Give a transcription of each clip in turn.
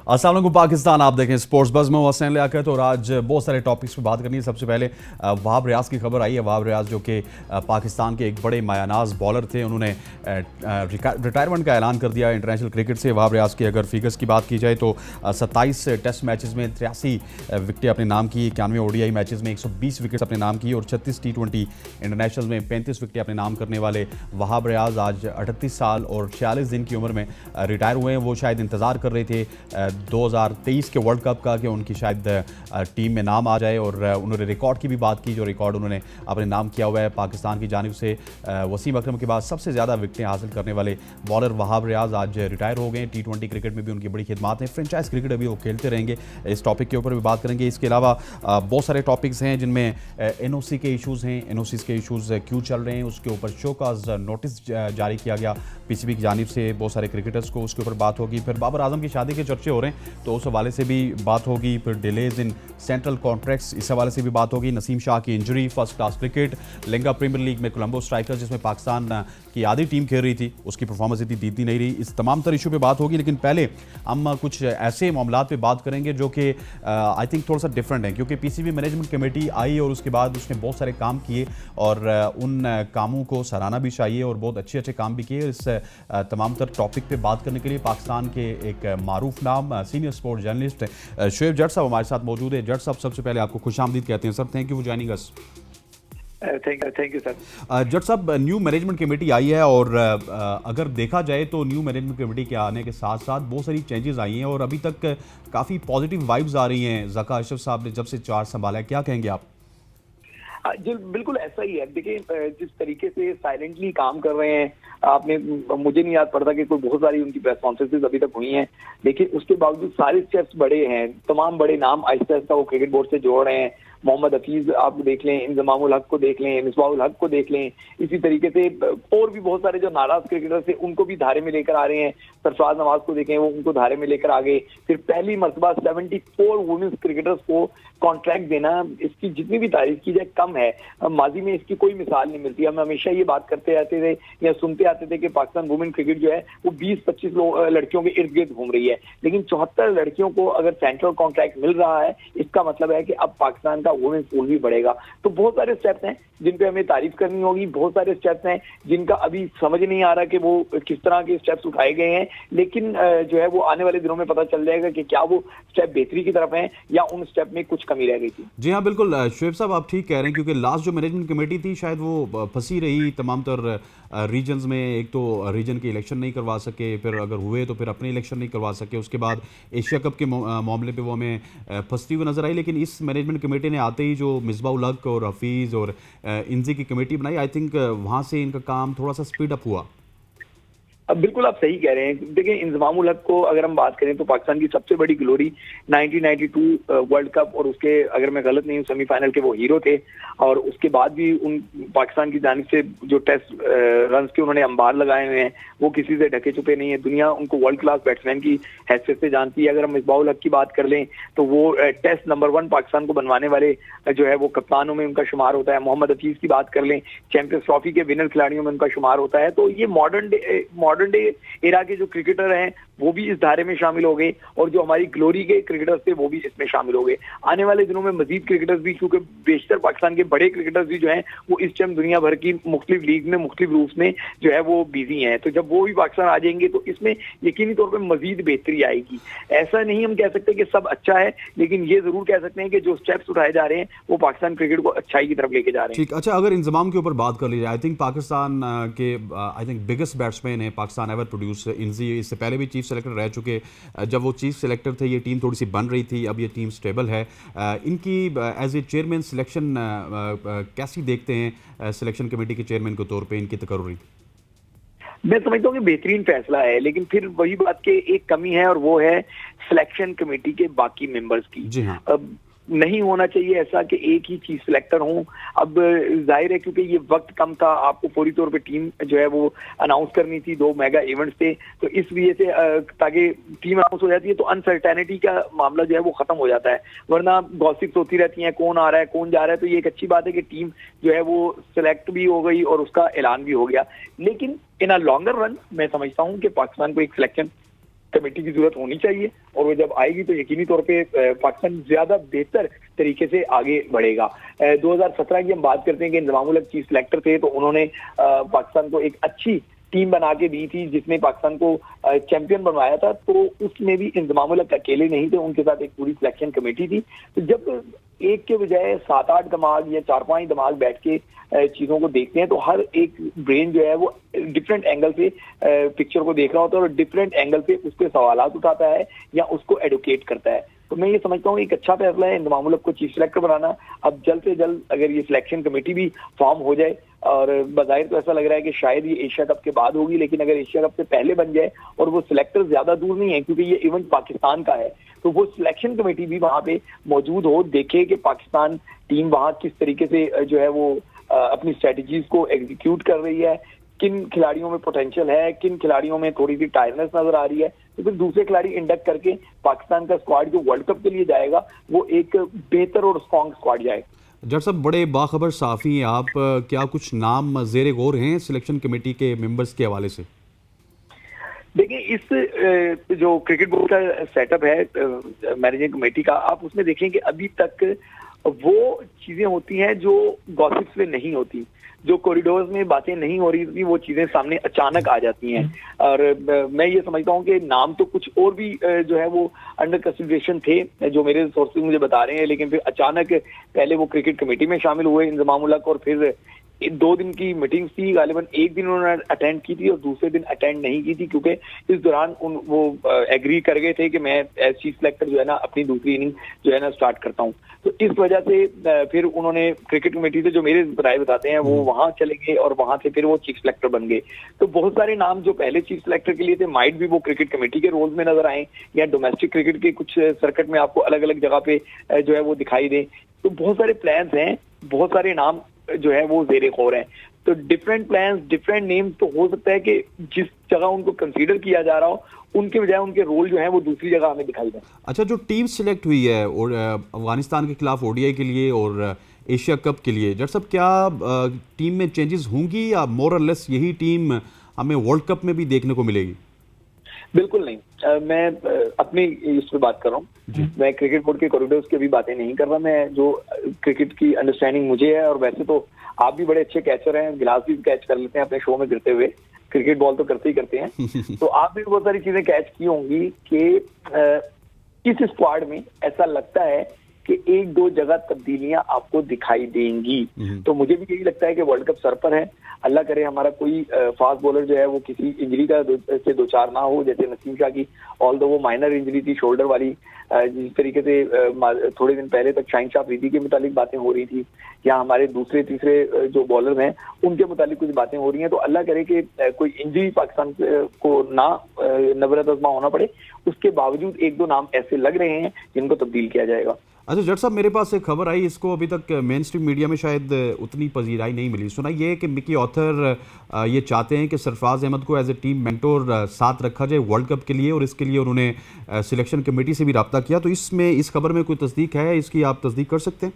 अस्सलाम वालेकुम पाकिस्तान, आप देखें स्पोर्ट्स बज़ में हसन लियाकत और आज बहुत सारे टॉपिक्स पे बात करनी है। सबसे पहले वहाब रियाज की खबर आई है। वहाब रियाज जो कि पाकिस्तान के एक बड़े मायानाज बॉलर थे, उन्होंने रिटायरमेंट का ऐलान कर दिया इंटरनेशनल क्रिकेट से। वहाब रियाज की अगर फिगर्स की बात की जाए तो 27 टेस्ट मैचेस में 83 विकेटें अपने नाम की, 91 ओडीआई मैचेस में 120 विकेट्स अपने नाम की और 36 T20 इंटरनेशनल में 35 विकेटें अपने नाम करने वाले वहाब रियाज आज 38 साल और 46 दिन की उम्र में रिटायर हुए हैं। वो शायद इंतज़ार कर रहे थे 2023 के वर्ल्ड कप का कि उनकी शायद टीम में नाम आ जाए, और उन्होंने रिकॉर्ड की भी बात की, जो रिकॉर्ड उन्होंने अपने नाम किया हुआ है। पाकिस्तान की जानिब से वसीम अकरम के बाद सबसे ज़्यादा विकेटें हासिल करने वाले बॉलर वहाब रियाज आज रिटायर हो गए। T20 क्रिकेट में भी उनकी बड़ी खिदमात हैं। फ्रेंचाइज क्रिकेट अभी वो खेलते रहेंगे, इस टॉपिक के ऊपर भी बात करेंगे। इसके अलावा बहुत सारे टॉपिक्स हैं जिनमें NOC के इशूज़ हैं, NOCs के इशूज़ क्यों चल रहे हैं, उसके ऊपर शोकॉज़ नोटिस जारी किया गया PCB की जानिब से बहुत सारे क्रिकेटर्स को, उसके ऊपर बात होगी। फिर बाबर आजम की शादी के चर्चे हो रहे हैं तो उस हवाले से भी बात होगी। फिर डिलेज इन सेंट्रल कॉन्ट्रैक्ट्स, इस हवाले से भी बात होगी। नसीम शाह की injury, first class cricket, Lanka premier league में कोलंबो स्ट्राइकर्स जिसमें पाकिस्तान की आधी टीम खेल रही थी, उसकी परफॉर्मेंस इतनी दीदी नहीं रही। इस तमाम तर इशू पे बात होगी, लेकिन पहले हम कुछ ऐसे मामलात पे बात करेंगे जो कि आई थिंक थोड़ा सा डिफरेंट है, क्योंकि PCB मैनेजमेंट कमेटी आई और उसके बाद उसने बहुत सारे काम किए और उन कामों को सराहना भी चाहिए और बहुत अच्छे अच्छे काम भी किए। इस तमाम तर टॉपिक पे बात करने के लिए पाकिस्तान के एक मारूफ नाम सीनियर स्पोर्ट्स जर्नलिस्ट शोएब जट साहब हमारे साथ मौजूद है। जट साहब, सबसे पहले आपको खुशामदीद कहते हैं sir, thank you for joining us. Thank you sir. Jatt साहब, न्यू मैनेजमेंट कमेटी आई है और अगर देखा जाए तो न्यू मैनेजमेंट कमेटी के आने के साथ साथ बहुत सारी चेंजेस आई हैं और अभी तक काफ़ी पॉजिटिव वाइब्स आ रही हैं। ज़का अशरफ साहब ने जब से चार्ज संभाला है, क्या कहेंगे आप? जी बिल्कुल ऐसा ही है। देखिए, जिस तरीके से साइलेंटली काम कर रहे हैं, आपने, मुझे नहीं याद पड़ता कि कोई बहुत सारी उनकी प्रेस कॉन्फ्रेंसेस अभी तक हुई हैं, लेकिन उसके बावजूद सारे स्टेप्स बड़े हैं। तमाम बड़े नाम आहिस्ता आहिस्ता वो क्रिकेट बोर्ड से जोड़ रहे हैं। मोहम्मद हफीज आप देख लें, इंजमामुल हक को देख लें, मिसबाहुल हक को देख लें, इसी तरीके से और भी बहुत सारे जो नाराज क्रिकेटर्स थे उनको भी धारे में लेकर आ रहे हैं। सरफराज नवाज को देखें, वो उनको धारे में लेकर आ गए। फिर पहली मरतबा 74 वुमेन्स क्रिकेटर्स को कॉन्ट्रैक्ट देना, इसकी जितनी भी तारीफ की जाए कम है। माजी में इसकी कोई मिसाल नहीं मिलती। हम हमेशा ये बात करते रहते थे या सुनते आते थे कि पाकिस्तान वुमेन क्रिकेट जो है वो 20-25 लड़कियों के इर्द गिर्द घूम रही है, लेकिन 74 लड़कियों को अगर सेंट्रल कॉन्ट्रैक्ट मिल रहा है, इसका मतलब है कि अब पाकिस्तान का वुमेन पूल भी बढ़ेगा। तो बहुत सारे स्टेप्स हैं जिन पे हमें तारीफ करनी होगी, बहुत सारे स्टेप्स हैं जिनका अभी समझ नहीं आ रहा कि वो किस तरह के स्टेप्स उठाए गए हैं, लेकिन जो है वो आने वाले दिनों में पता चल जाएगा कि क्या वो स्टेप बेहतरी की तरफ हैं या उन स्टेप में कुछ कमी रह गई थी। जी हाँ, बिल्कुल शोएब साहब, आप ठीक कह रहे हैं, क्योंकि लास्ट जो मैनेजमेंट कमेटी थी शायद वो फंसी रही तमाम तर रीजन्स में। एक तो रीजन के इलेक्शन नहीं करवा सके, फिर अगर हुए तो फिर अपने इलेक्शन नहीं करवा सके। उसके बाद एशिया कप के मामले पे वो हमें फंसती हुई नजर आई। लेकिन इस मैनेजमेंट कमेटी ने आते ही जो मिसबाहुल हक और हफीज़ और इंजी की कमेटी बनाई, आई थिंक वहाँ से इनका काम थोड़ा सा स्पीड अप हुआ। अब बिल्कुल आप सही कह रहे हैं। देखिए, इंजमामुल हक को अगर हम बात करें तो पाकिस्तान की सबसे बड़ी ग्लोरी 1992 वर्ल्ड कप, और उसके अगर मैं गलत नहीं हूँ सेमीफाइनल के वो हीरो थे। और उसके बाद भी उन पाकिस्तान की जानिब से जो टेस्ट रन्स के उन्होंने अंबार लगाए हुए हैं वो किसी से ढके छुपे नहीं है। दुनिया उनको वर्ल्ड क्लास बैट्समैन की हैसियत से जानती है। अगर हम मिसबाहुल हक की बात कर लें तो वो टेस्ट नंबर 1 पाकिस्तान को बनवाने वाले जो है वो कप्तानों में उनका शुमार होता है। मोहम्मद हफीज की बात कर लें, चैंपियंस ट्रॉफी के विनर खिलाड़ियों में उनका शुमार होता है। तो ये मॉडर्न डे एरा के जो क्रिकेटर हैं वो भी इस धारे में शामिल हो गए, और जो हमारी ग्लोरी के क्रिकेटर्स थे वो भी इसमें शामिल हो गए। आने वाले दिनों में मजीद क्रिकेटर्स भी, क्योंकि बेशतर पाकिस्तान के बड़े क्रिकेटर्स भी जो हैं वो इस टाइम दुनिया भर की मुख्तलिफ लीग में मुख्तलिफ रूप में जो है वो बिजी हैं। तो जब वो भी पाकिस्तान आ जाएंगे तो इसमें यकीनी तौर पर मजीद बेहतरी आएगी। ऐसा नहीं हम कह सकते कि सब अच्छा है, लेकिन ये जरूर कह सकते हैं कि जो स्टेप्स उठाए जा रहे हैं वो पाकिस्तान क्रिकेट को अच्छाई की तरफ लेके जा रहे हैं। ठीक, अच्छा, अगर इंजमाम के ऊपर बात कर ली जाए, आई थिंक पाकिस्तान के बिगेस्ट बैट्समैन है पाकिस्तान एवर प्रोड्यूस इंजी। इससे पहले भी चीफ सेलेक्टर रह चुके। जब वो चीफ सेलेक्टर थे ये टीम थोड़ी सी बन रही थी, अब ये टीम स्टेबल है। इनकी एज ए चेयरमैन सिलेक्शन कैसी देखते हैं सिलेक्शन कमेटी के चेयरमैन के तौर पे इनकी तकर्री? मैं समझता हूँ कि बेहतरीन फैसला है, लेकिन फिर वही बात के एक कमी है और वो है सिलेक्शन कमेटी के बाकी मेंबर्स की। जी हाँ, नहीं होना चाहिए ऐसा कि एक ही चीफ सिलेक्टर हो। अब जाहिर है क्योंकि ये वक्त कम था, आपको फौरी तौर पे टीम जो है वो अनाउंस करनी थी, 2 मेगा इवेंट्स थे, तो इस वजह से ताकि टीम अनाउंस हो जाती है तो अनसर्टेनिटी का मामला जो है वो खत्म हो जाता है। वरना गॉसिप्स होती रहती हैं, कौन आ रहा है कौन जा रहा है। तो ये एक अच्छी बात है कि टीम जो है वो सिलेक्ट भी हो गई और उसका ऐलान भी हो गया। लेकिन इन अ लॉन्गर रन मैं समझता हूँ कि पाकिस्तान को एक सिलेक्शन कमेटी की जरूरत होनी चाहिए, और वो जब आएगी तो यकीनी तौर पे पाकिस्तान ज्यादा बेहतर तरीके से आगे बढ़ेगा। 2017 की हम बात करते हैं कि इंजमाम उल हक चीफ सिलेक्टर थे, तो उन्होंने पाकिस्तान को एक अच्छी टीम बना के दी थी जिसने पाकिस्तान को चैंपियन बनवाया था। तो उसमें भी इंजमाम उल हक अकेले नहीं थे, उनके साथ एक पूरी सिलेक्शन कमेटी थी। तो जब एक के बजाय 7-8 दिमाग या 4-5 दिमाग बैठ के चीजों को देखते हैं, तो हर एक ब्रेन जो है वो डिफरेंट एंगल से पिक्चर को देख रहा होता है और डिफरेंट एंगल से उस पर सवालात उठाता है या उसको एडुकेट करता है। तो मैं ये समझता हूँ एक अच्छा फैसला है इंजमाम उल हक को चीफ सिलेक्टर बनाना। अब जल्द से जल्द अगर ये सिलेक्शन कमेटी भी फॉर्म हो जाए, और बज़ाहिर तो ऐसा लग रहा है कि शायद ये एशिया कप के बाद होगी, लेकिन अगर एशिया कप से पहले बन जाए, और वो सिलेक्टर ज्यादा दूर नहीं है क्योंकि ये इवेंट पाकिस्तान का है, तो वो सिलेक्शन कमेटी भी वहां पे मौजूद हो, देखे कि पाकिस्तान टीम वहां किस तरीके से जो है वो अपनी स्ट्रेटजीज को एग्जीक्यूट कर रही है, किन खिलाड़ियों में पोटेंशियल है, किन खिलाड़ियों में थोड़ी सी टायरनेस नजर आ रही है, तो फिर दूसरे खिलाड़ी इंडक्ट करके पाकिस्तान का स्क्वाड जो वर्ल्ड कप के लिए जाएगा वो एक बेहतर और स्ट्रॉन्ग स्क्वाड जाएगा। जट साहब, बड़े बाखबर साफ़ी हैं आप, क्या कुछ नाम ज़ेरे गौर हैं सिलेक्शन कमेटी के मेंबर्स के हवाले से? देखिए, इस जो क्रिकेट बोर्ड का सेटअप है मैनेजिंग कमेटी का, आप उसमें देखें कि अभी तक वो चीजें होती हैं जो गॉसिप्स में नहीं होती, जो कॉरिडोर्स में बातें नहीं हो रही थी, वो चीजें सामने अचानक आ जाती हैं। और मैं ये समझता हूँ कि नाम तो कुछ और भी जो है वो अंडर कंसिडरेशन थे, जो मेरे सोर्सेज मुझे बता रहे हैं, लेकिन फिर अचानक पहले वो क्रिकेट कमेटी में शामिल हुए इंजमाम उल हक, और फिर 2 दिन की मीटिंग्स थी, गालिबन एक दिन उन्होंने अटेंड की थी और दूसरे दिन अटेंड नहीं की थी, क्योंकि इस दौरान वो एग्री कर गए थे कि मैं एज चीफ सिलेक्टर जो है ना अपनी दूसरी इनिंग जो है ना स्टार्ट करता हूँ। तो इस वजह से फिर उन्होंने क्रिकेट कमेटी से, जो मेरे राय बताते हैं, वो वहां चले गए और वहां से फिर वो चीफ सिलेक्टर बन गए। तो बहुत सारे नाम जो पहले चीफ सिलेक्टर के लिए थे, माइट भी वो क्रिकेट कमेटी के रोल में नजर आए, या डोमेस्टिक क्रिकेट के कुछ सर्किट में आपको अलग अलग जगह पे जो है वो दिखाई दे। तो बहुत सारे प्लान्स हैं, बहुत सारे नाम जो है वो ज़ेरे गौर हैं। तो डिफरेंट प्लान्स, डिफरेंट नेम्स, तो हो सकता है कि जिस जगह उनको कंसीडर किया जा रहा हो उनके बजाय उनके रोल जो है वो दूसरी जगह हमें दिखाई दें। अच्छा, जो टीम सिलेक्ट हुई है और अफगानिस्तान के खिलाफ ओडीआई के लिए और एशिया कप के लिए, जट साहब क्या टीम में चेंजेस होंगी या मोर और लेस यही टीम हमें वर्ल्ड कप में भी देखने को मिलेगी? बिल्कुल नहीं, मैं अपनी इस पे बात कर रहा हूँ। मैं क्रिकेट बोर्ड के कॉरिडोर्स की भी बातें नहीं कर रहा, मैं जो क्रिकेट की अंडरस्टैंडिंग मुझे है, और वैसे तो आप भी बड़े अच्छे कैचर हैं, गिलास भी कैच कर लेते हैं अपने शो में गिरते हुए, क्रिकेट बॉल तो करते ही करते हैं। तो आप भी बहुत सारी चीजें कैच की होंगी कि इस स्क्वाड में ऐसा लगता है कि 1-2 जगह तब्दीलियां आपको दिखाई देंगी। तो मुझे भी यही लगता है कि वर्ल्ड कप सर पर है, अल्लाह करे हमारा कोई फास्ट बॉलर जो है वो किसी इंजरी का से दो चार ना हो, जैसे नसीम शाह की ऑल्दो वो माइनर इंजरी थी शोल्डर वाली, जिस तरीके से थोड़े दिन पहले तक शाहीन शाह अफरीदी के मुतालिक बातें हो रही थी, या हमारे दूसरे तीसरे जो बॉलर हैं उनके मुतालिक कुछ बातें हो रही हैं। तो अल्लाह करे कि कोई इंजरी पाकिस्तान को ना नबरत आजमा होना पड़े, उसके बावजूद 1-2 नाम ऐसे लग रहे हैं जिनको तब्दील किया जाएगा। अच्छा जट साहब, मेरे पास एक खबर आई, इसको अभी तक मेन स्ट्रीम मीडिया में शायद उतनी पजीराई नहीं मिली। सुना ये कि मिकी ऑथर ये चाहते हैं कि सरफराज अहमद को एज ए टीम मेंटोर साथ रखा जाए वर्ल्ड कप के लिए, और इसके लिए उन्होंने सिलेक्शन कमेटी से भी रब्ता किया। तो इसमें इस खबर में कोई तस्दीक है, इसकी आप तस्दीक कर सकते हैं?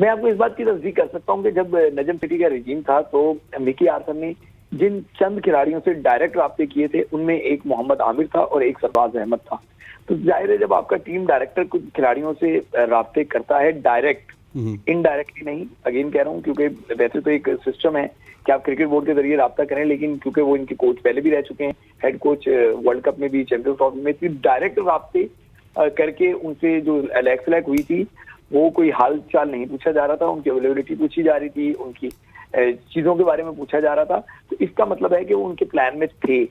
मैं आपको इस बात की तस्दीक कर सकता हूँ कि जब नजम सिटी का रिजीम था तो मिकी आर्थर ने जिन चंद खिलाड़ियों से डायरेक्ट रब्ते किए थे उनमें एक मोहम्मद आमिर था और एक सरफराज अहमद था। तो जाहिर है जब आपका टीम डायरेक्टर कुछ खिलाड़ियों से रब्ते करता है, डायरेक्ट इनडायरेक्टली नहीं, अगेन कह रहा हूँ, क्योंकि वैसे तो एक सिस्टम है कि आप क्रिकेट बोर्ड के जरिए रब्ता करें, लेकिन क्योंकि वो इनके कोच पहले भी रह चुके हैं, हेड कोच वर्ल्ड कप में भी, चैंपियंस ट्रॉफी में, डायरेक्ट रब्ते करके उनसे जो सेलेक्ट हुई थी वो कोई हाल चाल नहीं पूछा जा रहा था, उनकी अवेलेबिलिटी पूछी जा रही थी, उनकी चीजों के बारे में पूछा जा रहा था। तो इसका मतलब है कि वो उनके प्लान में थे।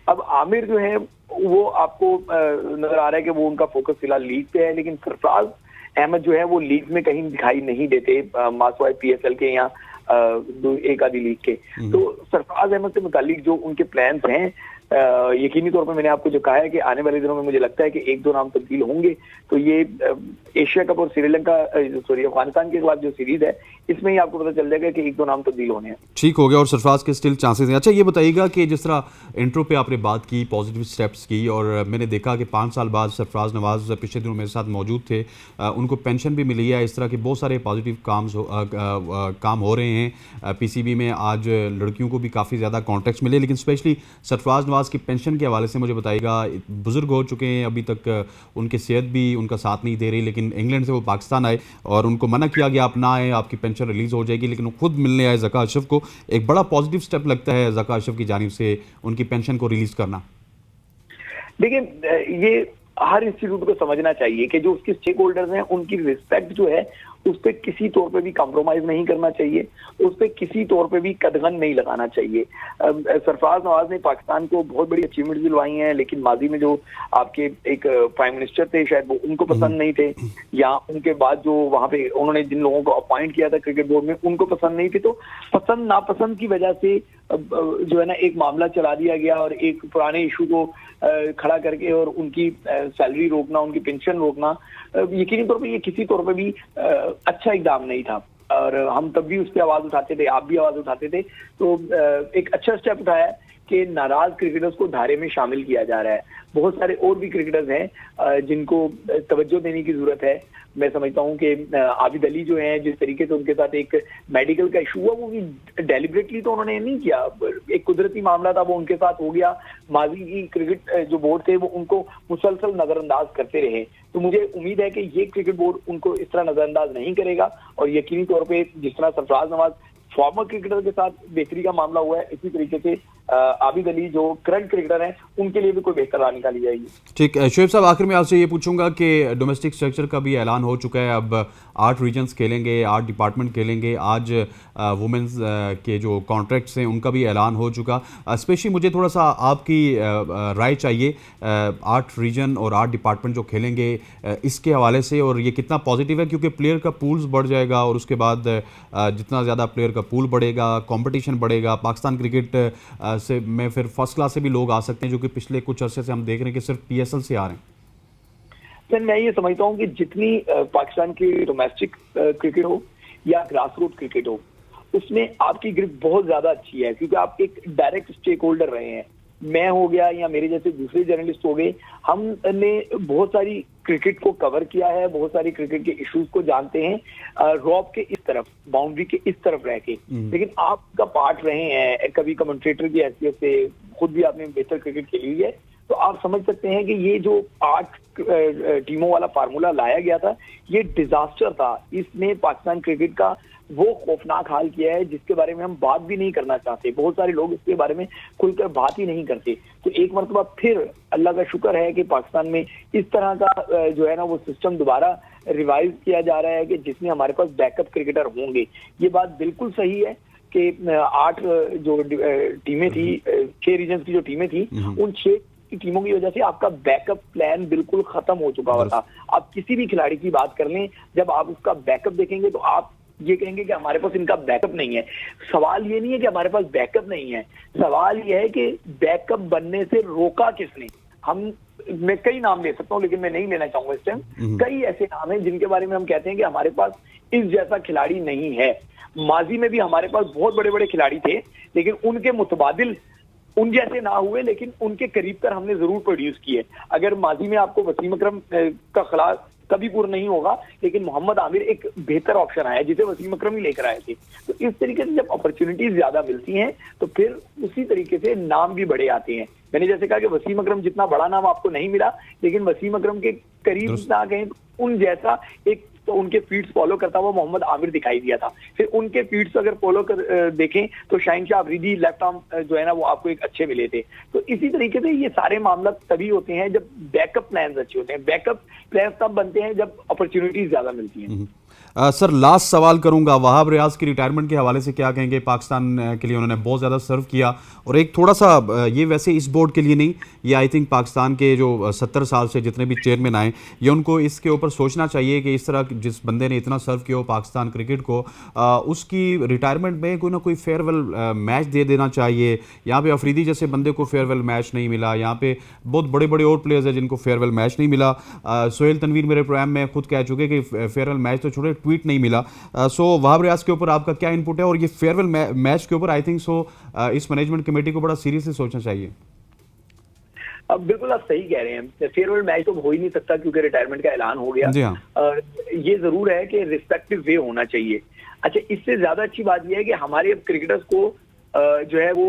अब आमिर जो है वो आपको नजर आ रहा है कि वो उनका फोकस फिलहाल लीग पे है, लेकिन सरफराज अहमद जो है वो लीग में कहीं दिखाई नहीं देते, मासवाई पीएसएल के या एक आधी लीग के। तो सरफराज अहमद से मुतालिक जो उनके प्लान्स हैं, यकीनी तौर पर मैंने आपको जो कहा है कि आने वाले दिनों में मुझे लगता है कि 1-2 नाम तब्दील होंगे। तो ये एशिया कप और अफगानिस्तान के खिलाफ जो सीरीज है इसमें ही आपको पता चल जाएगा कि 1-2 नाम तब्दील होने हैं। ठीक हो गया, और सरफराज के स्टिल चांसेस हैं। अच्छा ये बताइएगा कि जिस तरह इंट्रो पे आपने बात की, पॉजिटिव स्टेप्स की, और मैंने देखा कि 5 साल बाद सरफराज नवाज पिछले दिनों मेरे साथ मौजूद थे, उनको पेंशन भी मिली है, इस तरह के बहुत सारे पॉजिटिव काम हो रहे हैं। पीसीबी में आज लड़कियों को भी काफ़ी ज़्यादा कॉन्ट्रैक्ट्स मिले, लेकिन स्पेशली सरफराज नवाज की पेंशन के हवाले से मुझे बताइएगा। बुजुर्ग हो चुके हैं, अभी तक उनकी सेहत भी उनका साथ नहीं दे रही, लेकिन इंग्लैंड से वो पाकिस्तान आए और उनको मना किया गया आप ना आए, आपकी पेंशन रिलीज़ हो जाएगी, लेकिन वो खुद मिलने आए ज़का अशरफ को। एक बड़ा पॉजिटिव स्टेप लगता है ज़का अशरफ की जानिब से उनकी पेंशन को रिलीज़ करना। देखिए, ये हर इंस्टीट्यूट को समझना चाहिए कि जो उसके स्टेक होल्डर्स हैं उनकी रिस्पेक्ट जो है उस पर किसी तौर पे भी कॉम्प्रोमाइज नहीं करना चाहिए, उस पर किसी तौर पे भी कदगन नहीं लगाना चाहिए। सरफराज नवाज ने पाकिस्तान को बहुत बड़ी अचीवमेंट दिलवाई हैं, लेकिन माजी में जो आपके एक प्राइम मिनिस्टर थे शायद वो उनको पसंद नहीं थे, या उनके बाद जो वहां पे उन्होंने जिन लोगों को अपॉइंट किया था क्रिकेट बोर्ड में उनको पसंद नहीं थे। तो पसंद नापसंद की वजह से जो है ना एक मामला चला दिया गया और एक पुराने इशू को खड़ा करके और उनकी सैलरी रोकना, उनकी पेंशन रोकना, यकीनी तौर पे ये किसी तौर पे भी अच्छा इकदाम नहीं था। और हम तब भी उस पर आवाज उठाते थे, आप भी आवाज उठाते थे। तो एक अच्छा स्टेप उठाया कि नाराज क्रिकेटर्स को धारे में शामिल किया जा रहा है। बहुत सारे और भी क्रिकेटर्स हैं जिनको तवज्जो देने की जरूरत है। मैं समझता हूं कि आबिद अली जो हैं, जिस तरीके से उनके साथ एक मेडिकल का इशू हुआ, वो भी डेलिबरेटली तो उन्होंने नहीं किया, एक कुदरती मामला था, वो उनके साथ हो गया। माजी की क्रिकेट जो बोर्ड थे वो उनको मुसलसल नजरअंदाज करते रहे। तो मुझे उम्मीद है कि ये क्रिकेट बोर्ड उनको इस तरह नजरअंदाज नहीं करेगा और यकीनी तौर पर जिस तरह सरफराज नवाज फॉर्मर क्रिकेटर के साथ बेहतरी का मामला हुआ है, इसी तरीके से आबिद अली जो करंट क्रिकेटर हैं उनके लिए भी कोई बेहतर राह निकाली जाएगी। ठीक है शोएब साहब, आखिर में आपसे ये पूछूंगा कि डोमेस्टिक स्ट्रक्चर का भी ऐलान हो चुका है। अब 8 रीजन्स खेलेंगे, 8 डिपार्टमेंट खेलेंगे। आज वुमेंस के जो कॉन्ट्रैक्ट्स हैं उनका भी ऐलान हो चुका। स्पेशली मुझे थोड़ा सा आपकी राय चाहिए 8 रीजन और 8 डिपार्टमेंट जो खेलेंगे इसके हवाले से, और ये कितना पॉजिटिव है, क्योंकि प्लेयर का पूल्स बढ़ जाएगा और उसके बाद जितना ज़्यादा प्लेयर का पूल बढ़ेगा, कंपटीशन बढ़ेगा। पाकिस्तान क्रिकेट से में फिर फर्स्ट क्लास से भी लोग आ सकते हैं, जो कि पिछले कुछ अरसे से हम देख रहे हैं कि सिर्फ PSL से आ रहे हैं। सर, मैं ये समझता हूँ कि जितनी पाकिस्तान की डोमेस्टिक क्रिकेट हो या ग्रास रूट क्रिकेट हो, उसमें आपकी ग्रिप बहुत ज्यादा अच्छी है, क्योंकि आप एक डायरेक्ट स्टेक होल्डर रहे हैं। मैं हो गया या मेरे जैसे दूसरे जर्नलिस्ट हो गए, हमने बहुत सारी क्रिकेट को कवर किया है, बहुत सारी क्रिकेट के इश्यूज को जानते हैं रॉब के इस तरफ, बाउंड्री के इस तरफ रह के। लेकिन आपका पार्ट रहे हैं, कभी कमेंटेटर की हैसियत से, खुद भी आपने बेहतर क्रिकेट खेली हुई है, तो आप समझ सकते हैं कि ये जो 8 टीमों वाला फार्मूला लाया गया था, ये डिजास्टर था। इसने पाकिस्तान क्रिकेट का वो खौफनाक हाल किया है जिसके बारे में हम बात भी नहीं करना चाहते। बहुत सारे लोग इसके बारे में खुलकर बात ही नहीं करते। तो एक मरतबा फिर अल्लाह का शुक्र है कि पाकिस्तान में इस तरह का जो है ना वो सिस्टम दोबारा रिवाइज किया जा रहा है कि जिसमें हमारे पास बैकअप क्रिकेटर होंगे। ये बात बिल्कुल सही है कि 8 जो टीमें थी, 6 रीजन की जो टीमें थी, उन 6 की टीमों की वजह से आपका बैकअप प्लान बिल्कुल खत्म हो चुका हुआ था। आप किसी भी खिलाड़ी की बात कर लें, जब आप उसका बैकअप देखेंगे तो आप ये कहेंगे कि हमारे पास इनका बैकअप नहीं है। सवाल ये नहीं है कि हमारे पास बैकअप नहीं है, सवाल ये है कि बैकअप बनने से रोका किसने। मैं कई नाम ले सकता हूं, लेकिन मैं नहीं लेना चाहूंगा इस टाइम। कई ऐसे नाम हैं जिनके बारे में हम कहते हैं कि हमारे पास इस जैसा खिलाड़ी नहीं है। माजी में भी हमारे पास बहुत बड़े बड़े खिलाड़ी थे, लेकिन उनके मुतबादिल उन जैसे ना हुए, लेकिन उनके करीब कर हमने जरूर प्रोड्यूस किए। अगर माजी में आपको वसीम अकरम का खिलाफ कभी पूर्ण नहीं होगा, लेकिन मोहम्मद आमिर एक बेहतर ऑप्शन आया जिसे वसीम अकरम ही लेकर आए थे। तो इस तरीके से जब अपॉर्चुनिटीज ज्यादा मिलती हैं तो फिर उसी तरीके से नाम भी बड़े आते हैं। मैंने जैसे कहा कि वसीम अकरम जितना बड़ा नाम आपको नहीं मिला, लेकिन वसीम अकरम के करीब ना गए, उन जैसा एक तो उनके फीड्स फॉलो करता हुआ मोहम्मद आमिर दिखाई दिया था। फिर उनके फीड्स अगर फॉलो कर देखें तो शाहिनशाह अफरीदी लेफ्ट आर्म जो है ना वो आपको एक अच्छे मिले थे। तो इसी तरीके से ये सारे मामला तभी होते हैं जब बैकअप प्लान्स अच्छे होते हैं। बैकअप प्लान्स तब बनते हैं जब अपॉर्चुनिटीज ज्यादा मिलती हैं। सर, लास्ट सवाल करूंगा, वहाब रियाज की रिटायरमेंट के हवाले से क्या कहेंगे? पाकिस्तान के लिए उन्होंने बहुत ज़्यादा सर्व किया, और एक थोड़ा सा ये वैसे इस बोर्ड के लिए नहीं, ये आई थिंक पाकिस्तान के जो 70 साल से जितने भी चेयरमैन आए, ये उनको इसके ऊपर सोचना चाहिए कि इस तरह जिस बंदे ने इतना सर्व किया हो पाकिस्तान क्रिकेट को, उसकी रिटायरमेंट में कोई ना कोई फेयरवेल मैच दे देना चाहिए। यहाँ पे अफरीदी जैसे बंदे को फेयरवेल मैच नहीं मिला, यहाँ पे बहुत बड़े बड़े और प्लेयर्स हैं जिनको फेयरवेल मैच नहीं मिला। सोहेल तनवीर मेरे प्रोग्राम में खुद कह चुके कि फेयरवेल मैच तो छोड़े, ट्वीट नहीं मिला। सो वहाब रियाज के ऊपर आपका क्या इनपुट है, और ये फेयरवेल मैच के ऊपर आई थिंक इस मैनेजमेंट कमेटी को बड़ा सीरियसली सोचना चाहिए। अब बिल्कुल आप सही कह रहे हैं, फेयरवेल मैच तो हो ही नहीं सकता क्योंकि रिटायरमेंट का ऐलान हो गया। जी हाँ। और ये जरूर है कि रिस्पेक्टिव वे होना चाहिए। अच्छा, इससे ज्यादा अच्छी बात यह है कि हमारे अब क्रिकेटर्स को जो है वो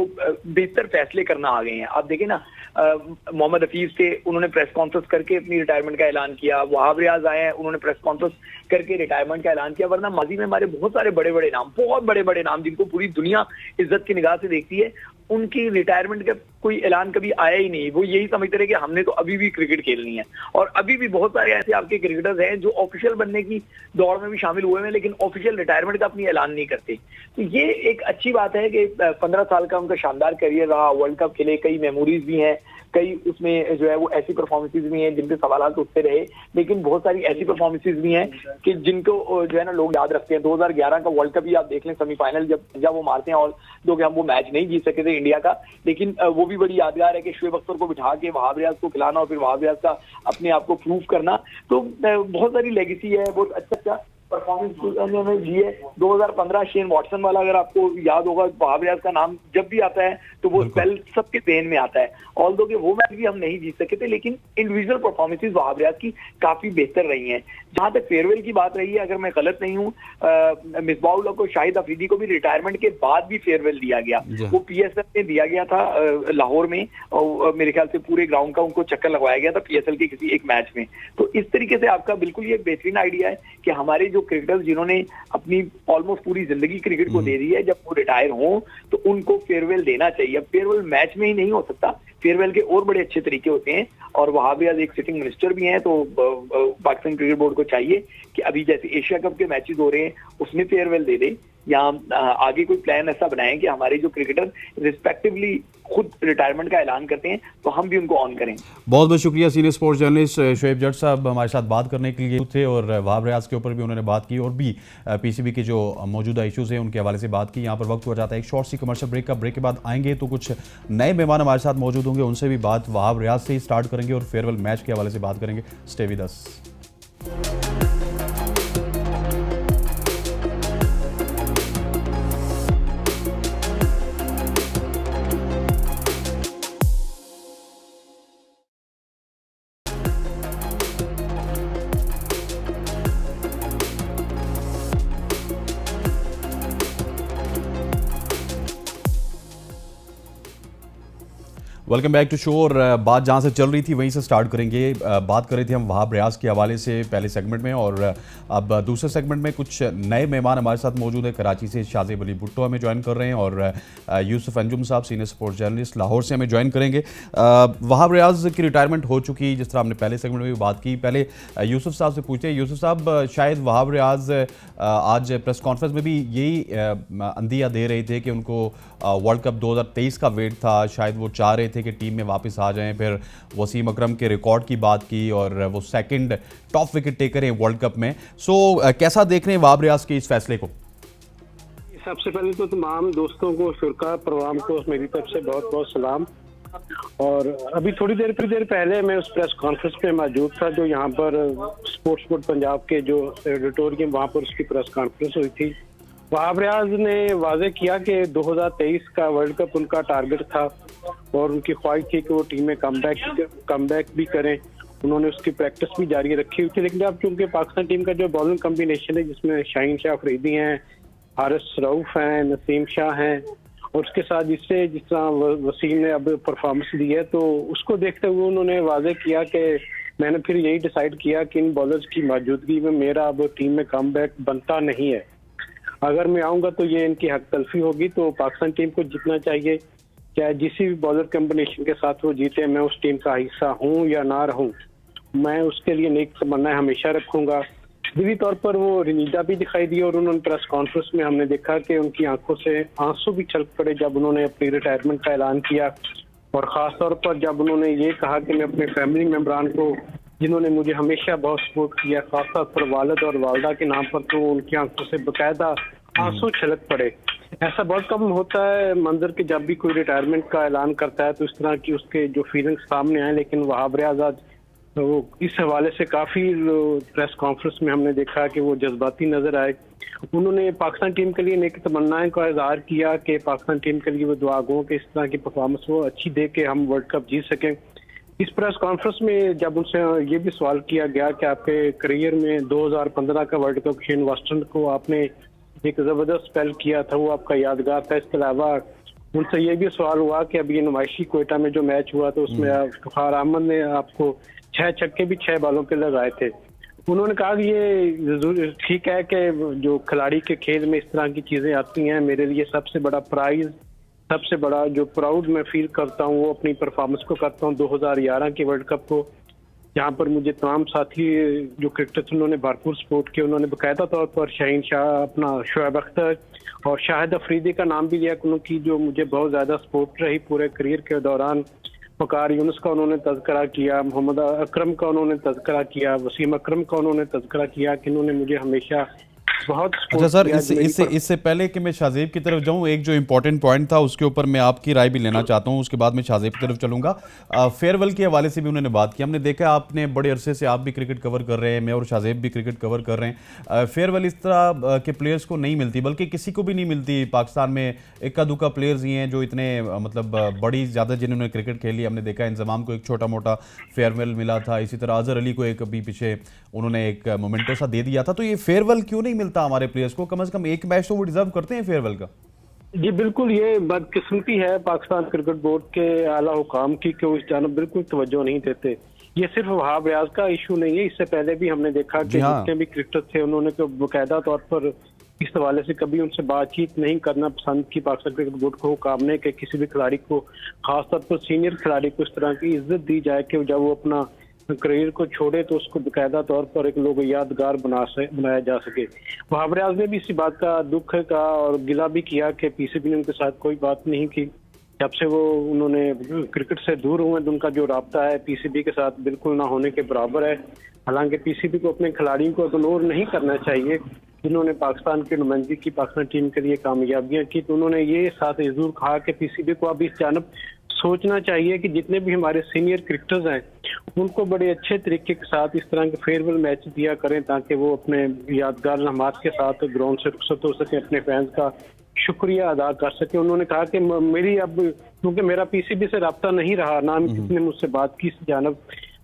बेहतर फैसले करना आ गए हैं। आप देखें ना, मोहम्मद हफीज थे, उन्होंने प्रेस कॉन्फ्रेंस करके अपनी रिटायरमेंट का ऐलान किया। वहाब रियाज आए हैं, उन्होंने प्रेस कॉन्फ्रेंस करके रिटायरमेंट का ऐलान किया। वरना माजी में हमारे बहुत सारे बड़े बड़े नाम, बहुत बड़े बड़े नाम जिनको पूरी दुनिया इज्जत की निगाह से देखती है, उनकी रिटायरमेंट का कोई ऐलान कभी आया ही नहीं। वो यही समझते रहे कि हमने तो अभी भी क्रिकेट खेलनी है। और अभी भी बहुत सारे ऐसे आपके क्रिकेटर्स हैं जो ऑफिशियल बनने की दौड़ में भी शामिल हुए हैं, लेकिन ऑफिशियल रिटायरमेंट का अपनी ऐलान नहीं करते। तो ये एक अच्छी बात है कि 15 साल का उनका शानदार करियर रहा, वर्ल्ड कप खेले, कई मेमोरीज भी हैं, कई उसमें जो है वो ऐसी परफॉर्मेंसेज भी हैं जिनके सवाल तो उठते रहे, लेकिन बहुत सारी ऐसी परफॉर्मेंसेज भी हैं कि जिनको जो है ना लोग याद रखते हैं। 2011 का वर्ल्ड कप ही आप देख लें, सेमीफाइनल जब वो मारते हैं, और दो कि हम वो मैच नहीं जीत सके थे इंडिया का, लेकिन वो भी बड़ी यादगार है कि शुएब अख्तर को बिठा के वहाब रियाज को खिलाना और फिर वहाब रियाज का अपने आप को प्रूव करना। तो बहुत सारी लेगेसी है, बहुत अच्छा परफॉर्मेंस उन्होंने दी है। 2015 शेन वॉटसन वाला अगर आपको याद होगा, वहाब रियाज का नाम जब भी आता है तो वो स्पेल सबके ज़हन में आता है। ऑल्दो कि वो मैच भी हम नहीं जीत सके थे, लेकिन इंडिविजुअल परफॉर्मेंसेस वहाब रियाज की काफी बेहतर रही हैं। जहां तक फेयरवेल की बात रही है, अगर मैं गलत नहीं हूँ, मिसबाह-उल-हक को, शाहिद अफरीदी को भी रिटायरमेंट के बाद भी फेयरवेल दिया गया। वो PSL में दिया गया था लाहौर में, और मेरे ख्याल से पूरे ग्राउंड का उनको चक्कर लगवाया गया था PSL के किसी एक मैच में। तो इस तरीके से आपका बिल्कुल ये बेहतरीन आइडिया है कि हमारे जो क्रिकेटर्स जिन्होंने अपनी ऑलमोस्ट पूरी जिंदगी क्रिकेट को दे दी है, जब वो रिटायर हों तो उनको फेयरवेल देना चाहिए। अब फेयरवेल मैच में ही नहीं हो सकता, फेयरवेल के और बड़े अच्छे तरीके होते हैं। और वहाब रियाज एक सिटिंग मिनिस्टर भी हैं, तो पाकिस्तान क्रिकेट बोर्ड को चाहिए कि अभी जैसे एशिया कप के मैचेस हो रहे हैं उसमें फेयरवेल दे दे, या आगे कोई प्लान ऐसा बनाएं कि हमारे जो क्रिकेटर रिस्पेक्टिवली खुद रिटायरमेंट का ऐलान करते हैं तो हम भी उनको ऑन करें। बहुत बहुत शुक्रिया सीनियर स्पोर्ट्स जर्नलिस्ट शुएब जट साहब हमारे साथ बात करने के लिए थे, और वहाब रियाज के ऊपर भी उन्होंने बात की, और भी PCB के जो मौजूदा इश्यूज़ हैं उनके हवाले से बात की। यहाँ पर वक्त हो जाता है एक शॉर्ट सी कमर्शियल ब्रेक का। ब्रेक के बाद आएंगे तो कुछ नए मेहमान हमारे साथ मौजूद होंगे, उनसे भी बात वहाब रियाज से ही स्टार्ट करेंगे और फेयरवेल मैच के हवाले से बात करेंगे। Stay with us. Welcome back to show. और बात जहाँ से चल रही थी वहीं से स्टार्ट करेंगे। बात कर रहे थे हम वहाब रियाज के हवाले से पहले सेगमेंट में, और अब दूसरे सेगमेंट में कुछ नए मेहमान हमारे साथ मौजूद है। कराची से शाज़ेब अली भुट्टो हमें ज्वाइन कर रहे हैं, और यूसुफ अंजुम साहब सीनियर स्पोर्ट्स जर्नलिस्ट लाहौर से हमें ज्वाइन करेंगे। वहाब रियाज की रिटायरमेंट हो चुकी, जिस तरह हमने पहले सेगमेंट में भी बात की। पहले यूसुफ साहब से पूछते हैं। यूसुफ साहब, शायद वहाब रियाज आज प्रेस कॉन्फ्रेंस में भी यही अंदिया दे रहे थे कि उनको वर्ल्ड कप 2023 का वेट था, शायद वो चाह रहे थे कि टीम में वापस आ जाएं। फिर वसीम अकरम के रिकॉर्ड की बात की, और वो सेकंड टॉप विकेट टेकर हैं वर्ल्ड कप में। कैसा देख रहे हैं वहाब रियाज के इस फैसले को? सबसे पहले तो तमाम दोस्तों को, शुरका प्रोग्राम को मेरी तरफ से बहुत बहुत सलाम। और अभी थोड़ी देर पहले मैं उस प्रेस कॉन्फ्रेंस पे मौजूद था जो यहाँ पर स्पोर्ट्स बोर्ड पंजाब के जो एडिटोरियम, वहाँ पर उसकी प्रेस कॉन्फ्रेंस हुई थी। वहाब रियाज ने वाजे किया कि 2023 का वर्ल्ड कप उनका टारगेट था, और उनकी ख्वाहिश थी कि वो टीम में कमबैक भी करें। उन्होंने उसकी प्रैक्टिस भी जारी रखी हुई थी। लेकिन अब चूंकि पाकिस्तान टीम का जो बॉलिंग कम्बिनेशन है, जिसमें शाहीन शाह अफरीदी हैं, हारिस रऊफ हैं, नसीम शाह हैं, और उसके साथ जिस तरह वसीम ने अब परफॉर्मेंस दी है, तो उसको देखते हुए उन्होंने वाजे किया कि मैंने फिर यही डिसाइड किया कि इन बॉलर्स की मौजूदगी में मेरा अब टीम में कमबैक बनता नहीं है। अगर मैं आऊँगा तो ये इनकी हक तलफी होगी। तो पाकिस्तान टीम को जीतना चाहिए, चाहे जिस भी बॉलर कम्बिनेशन के साथ वो जीते। मैं उस टीम का हिस्सा हूँ या ना रहूँ, मैं उसके लिए नेक तमन्नाएं हमेशा रखूंगा। दिली तौर पर वो रिनीदा भी दिखाई दी, और उन्होंने प्रेस कॉन्फ्रेंस में हमने देखा कि उनकी आंखों से आंसू भी छलक पड़े जब उन्होंने अपनी रिटायरमेंट का ऐलान किया। और ख़ास तौर पर जब उन्होंने ये कहा कि मैं अपने फैमिली मेम्बरान को, जिन्होंने मुझे हमेशा बहुत सपोर्ट किया, खासतौर पर वालिद और वालदा के नाम पर, तो उनकी आंखों से बाकायदा आंसू छलक पड़े। ऐसा बहुत कम होता है मंजर कि जब भी कोई रिटायरमेंट का ऐलान करता है तो इस तरह की उसके जो फीलिंग्स सामने आए। लेकिन वहाब रियाज आज तो इस हवाले से काफ़ी प्रेस कॉन्फ्रेंस में हमने देखा कि वो जज्बाती नजर आए। उन्होंने पाकिस्तान टीम के लिए नेक तमन्नाएं का इजहार किया कि पाकिस्तान टीम के लिए वो दुआ गो कि इस तरह की परफॉर्मेंस वो अच्छी दे के हम वर्ल्ड कप जीत सकें। इस प्रेस कॉन्फ्रेंस में जब उनसे ये भी सवाल किया गया कि आपके करियर में 2015 का वर्ल्ड कप शेन वाटसन को आपने एक ज़बरदस्त स्पेल किया था, वो आपका यादगार था, इसके अलावा उनसे ये भी सवाल हुआ कि अभी नुमाइशी कोयटा में जो मैच हुआ तो उसमें इफ्तिखार अहमद ने आपको 6 छक्के भी 6 बॉलों पे लगाए थे। उन्होंने कहा कि ये ठीक है कि जो खिलाड़ी के खेल में इस तरह की चीजें आती हैं, मेरे लिए सबसे बड़ा प्राइज, सबसे बड़ा जो प्राउड मैं फील करता हूँ वो अपनी परफॉर्मेंस को करता हूँ 2011 के वर्ल्ड कप को, जहाँ पर मुझे तमाम साथी जो क्रिकेटर्स उन्होंने भरपूर सपोर्ट किया। उन्होंने बाकायदा तौर पर शाहीन शाह, अपना शोएब अख्तर और शाहिद अफरीदी का नाम भी लिया, उनकी जो मुझे बहुत ज़्यादा सपोर्ट रही पूरे करियर के दौरान। वकार यूनुस का उन्होंने तज़किरा किया, मोहम्मद अकरम का उन्होंने तज़किरा किया, वसीम अकरम का उन्होंने तज़किरा किया कि इन्होंने मुझे हमेशा बहुत अच्छा सर, इससे पहले कि मैं शाहजेब की तरफ जाऊं, एक जो इम्पोर्टेंट पॉइंट था उसके ऊपर मैं आपकी राय भी लेना चाहता हूं, उसके बाद मैं शाहजेब की तरफ चलूंगा। फेयरवेल के हवाले से भी उन्होंने बात की। हमने देखा आपने बड़े अरसे से आप भी क्रिकेट कवर कर रहे हैं, मैं और शाहजेब भी क्रिकेट कवर कर रहे हैं। फेयरवेल इस तरह के प्लेयर्स को नहीं मिलती, बल्कि किसी को भी नहीं मिलती। पाकिस्तान में इक्का दुक्का प्लेयर्स ही हैं जो इतने मतलब बड़ी ज़्यादा जिन्होंने क्रिकेट खेली। हमने देखा इंजमाम को एक छोटा मोटा फेयरवेल मिला था, इसी तरह अजहर अली को एक अभी पीछे उन्होंने एक मोमेंटो सा दे दिया था। तो ये फेयरवेल क्यों नहीं मिलता हमारे प्लेयर्स को? कम से कम एक मैच तो वो डिजर्व करते हैं फेयरवेल का। जी बिल्कुल, ये बदकिस्मती है पाकिस्तान क्रिकेट बोर्ड के आला हुकाम की कि वो इस जानब बिल्कुल तवज्जो नहीं देते। ये सिर्फ वहाब रियाज का इशू नहीं है, इससे पहले भी हमने देखा कि जितने भी क्रिकेटर थे उन्होंने तो बाकायदा तौर पर इस हवाले से कभी उनसे बातचीत नहीं करना पसंद की पाकिस्तान क्रिकेट बोर्ड को, हुकाम ने कि किसी भी खिलाड़ी को, खासतौर पर सीनियर खिलाड़ी को इस तरह की इज्जत दी जाए कि जब वो अपना करियर को छोड़े तो उसको बाकायदा तौर पर एक लोग यादगार बनाया जा सके। वहाब रियाज ने भी इसी बात का दुख का और गिला भी किया कि पीसीबी ने उनके साथ कोई बात नहीं की। जब से वो उन्होंने क्रिकेट से दूर हुए तो उनका जो राब्ता है पीसीबी के साथ बिल्कुल ना होने के बराबर है। हालांकि पीसीबी को अपने खिलाड़ियों को इग्नोर नहीं करना चाहिए जिन्होंने पाकिस्तान की नुमाइंदगी की, पाकिस्तान टीम के लिए कामयाबियां की। तो उन्होंने ये साथ जरूर कहा कि पीसीबी को अब इस जानब सोचना चाहिए कि जितने भी हमारे सीनियर क्रिकेटर्स हैं उनको बड़े अच्छे तरीके के साथ इस तरह के फेयरवेल मैच दिया करें ताकि वो अपने यादगार लम्हात के साथ ग्राउंड से रुखसत हो सके, अपने फैंस का शुक्रिया अदा कर सके। उन्होंने कहा कि मेरी अब, क्योंकि मेरा पीसीबी से रब्ता नहीं रहा, ना किसी ने मुझसे बात की इस जानब,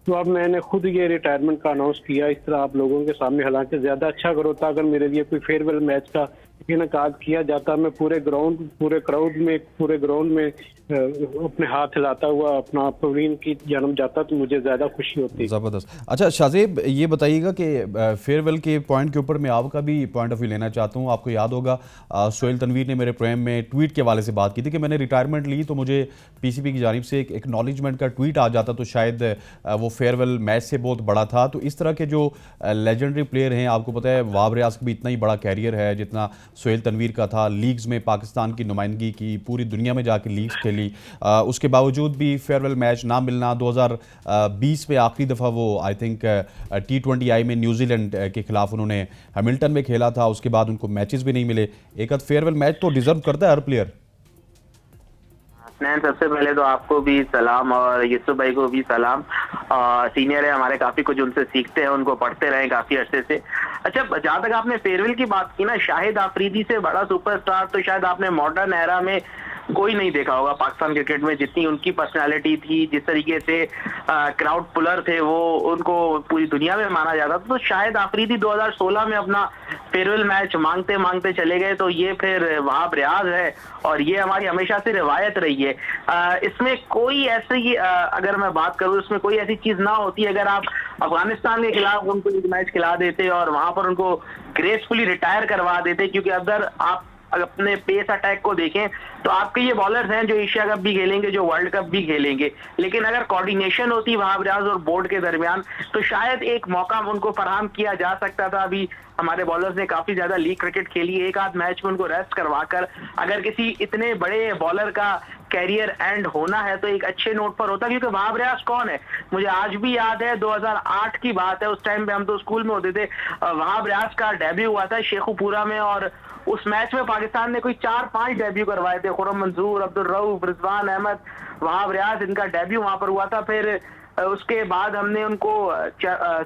तो अब मैंने खुद ये रिटायरमेंट का अनाउंस किया इस तरह आप लोगों के सामने। हालांकि ज्यादा अच्छा होता अगर मेरे लिए कोई फेयरवेल मैच का इनकाद किया जाता, मैं पूरे ग्राउंड में अपने हाथ हिलाता हुआ अपना पवीन की जन्म जाता तो मुझे ज्यादा खुशी होती। जबरदस्त। अच्छा शाहजेब, ये बताइएगा कि फेयरवेल के पॉइंट के ऊपर मैं आपका भी पॉइंट ऑफ व्यू लेना चाहता हूँ। आपको याद होगा सोहेल तनवीर ने मेरे प्रोग्राम में ट्वीट के हवाले से बात की थी कि मैंने रिटायरमेंट ली तो मुझे पीसीबी की जानिब से एक एक्नॉलेजमेंट का ट्वीट आ जाता तो शायद वो फेयरवेल मैच से बहुत बड़ा था। तो इस तरह के जो लेजेंडरी प्लेयर हैं, आपको पता है वहाब रियाज का भी इतना ही बड़ा कैरियर है जितना सोहेल तनवीर का था। लीग्स में पाकिस्तान की नुमाइंदगी की, पूरी दुनिया में जाके लीग्स खेली, उसके बावजूद भी फेयरवेल मैच ना मिलना। 2020 में आखिरी दफ़ा वो आई थिंक T20I में न्यूजीलैंड के खिलाफ उन्होंने हैमिल्टन में खेला था, उसके बाद उनको मैचेस भी नहीं मिले। एक फेयरवेल मैच तो डिजर्व करता है हर प्लेयर। सबसे पहले तो आपको भी सलाम और यूसुफ भाई को भी सलाम। सीनियर है हमारे, काफी कुछ उनसे सीखते हैं, उनको पढ़ते रहे काफी अरसे से। अच्छा, जहां तक आपने फेयरवेल की बात की ना, शाहिद आफरीदी से बड़ा सुपरस्टार तो शायद आपने मॉडर्न एरा में कोई नहीं देखा होगा पाकिस्तान क्रिकेट में। जितनी उनकी पर्सनालिटी थी, जिस तरीके से क्राउड पुलर थे वो, उनको पूरी दुनिया में माना जाता था। तो शायद आफरीदी 2016 में अपना फेयरवेल मैच मांगते मांगते चले गए, तो ये फिर वहाब रियाज है और ये हमारी हमेशा से रिवायत रही है। इसमें कोई ऐसी अगर मैं बात करूं, इसमें कोई ऐसी चीज ना होती अगर आप अफगानिस्तान के खिलाफ उनको एक मैच खिला देते और वहां पर उनको ग्रेसफुली रिटायर करवा देते। क्योंकि अगर आप अपने पेस अटैक को देखें तो आपके ये बॉलर्स हैं जो एशिया कप भी खेलेंगे, जो वर्ल्ड कप भी खेलेंगे, लेकिन अगर कोऑर्डिनेशन होती वहाब रियाज और बोर्ड के दरमियान तो शायद एक मौका उनको फराहम किया जा सकता था। अभी हमारे बॉलर्स ने काफी ज्यादा लीग क्रिकेट खेली, एक आध मैच में उनको रेस्ट करवाकर अगर किसी इतने बड़े बॉलर का कैरियर एंड होना है तो एक अच्छे नोट पर होता। क्योंकि वहाब रियाज कौन है, मुझे आज भी याद है 2008 की बात है, उस टाइम पे हम तो स्कूल में होते थे। वहाब रियाज का डेब्यू हुआ था शेखुपुरा में और उस मैच में पाकिस्तान ने कोई 4-5 डेब्यू करवाए थे। खुरम मंजूर, अब्दुल रऊफ, रिजवान अहमद, वहाब रियाज, इनका डेब्यू वहां पर हुआ था। फिर उसके बाद हमने उनको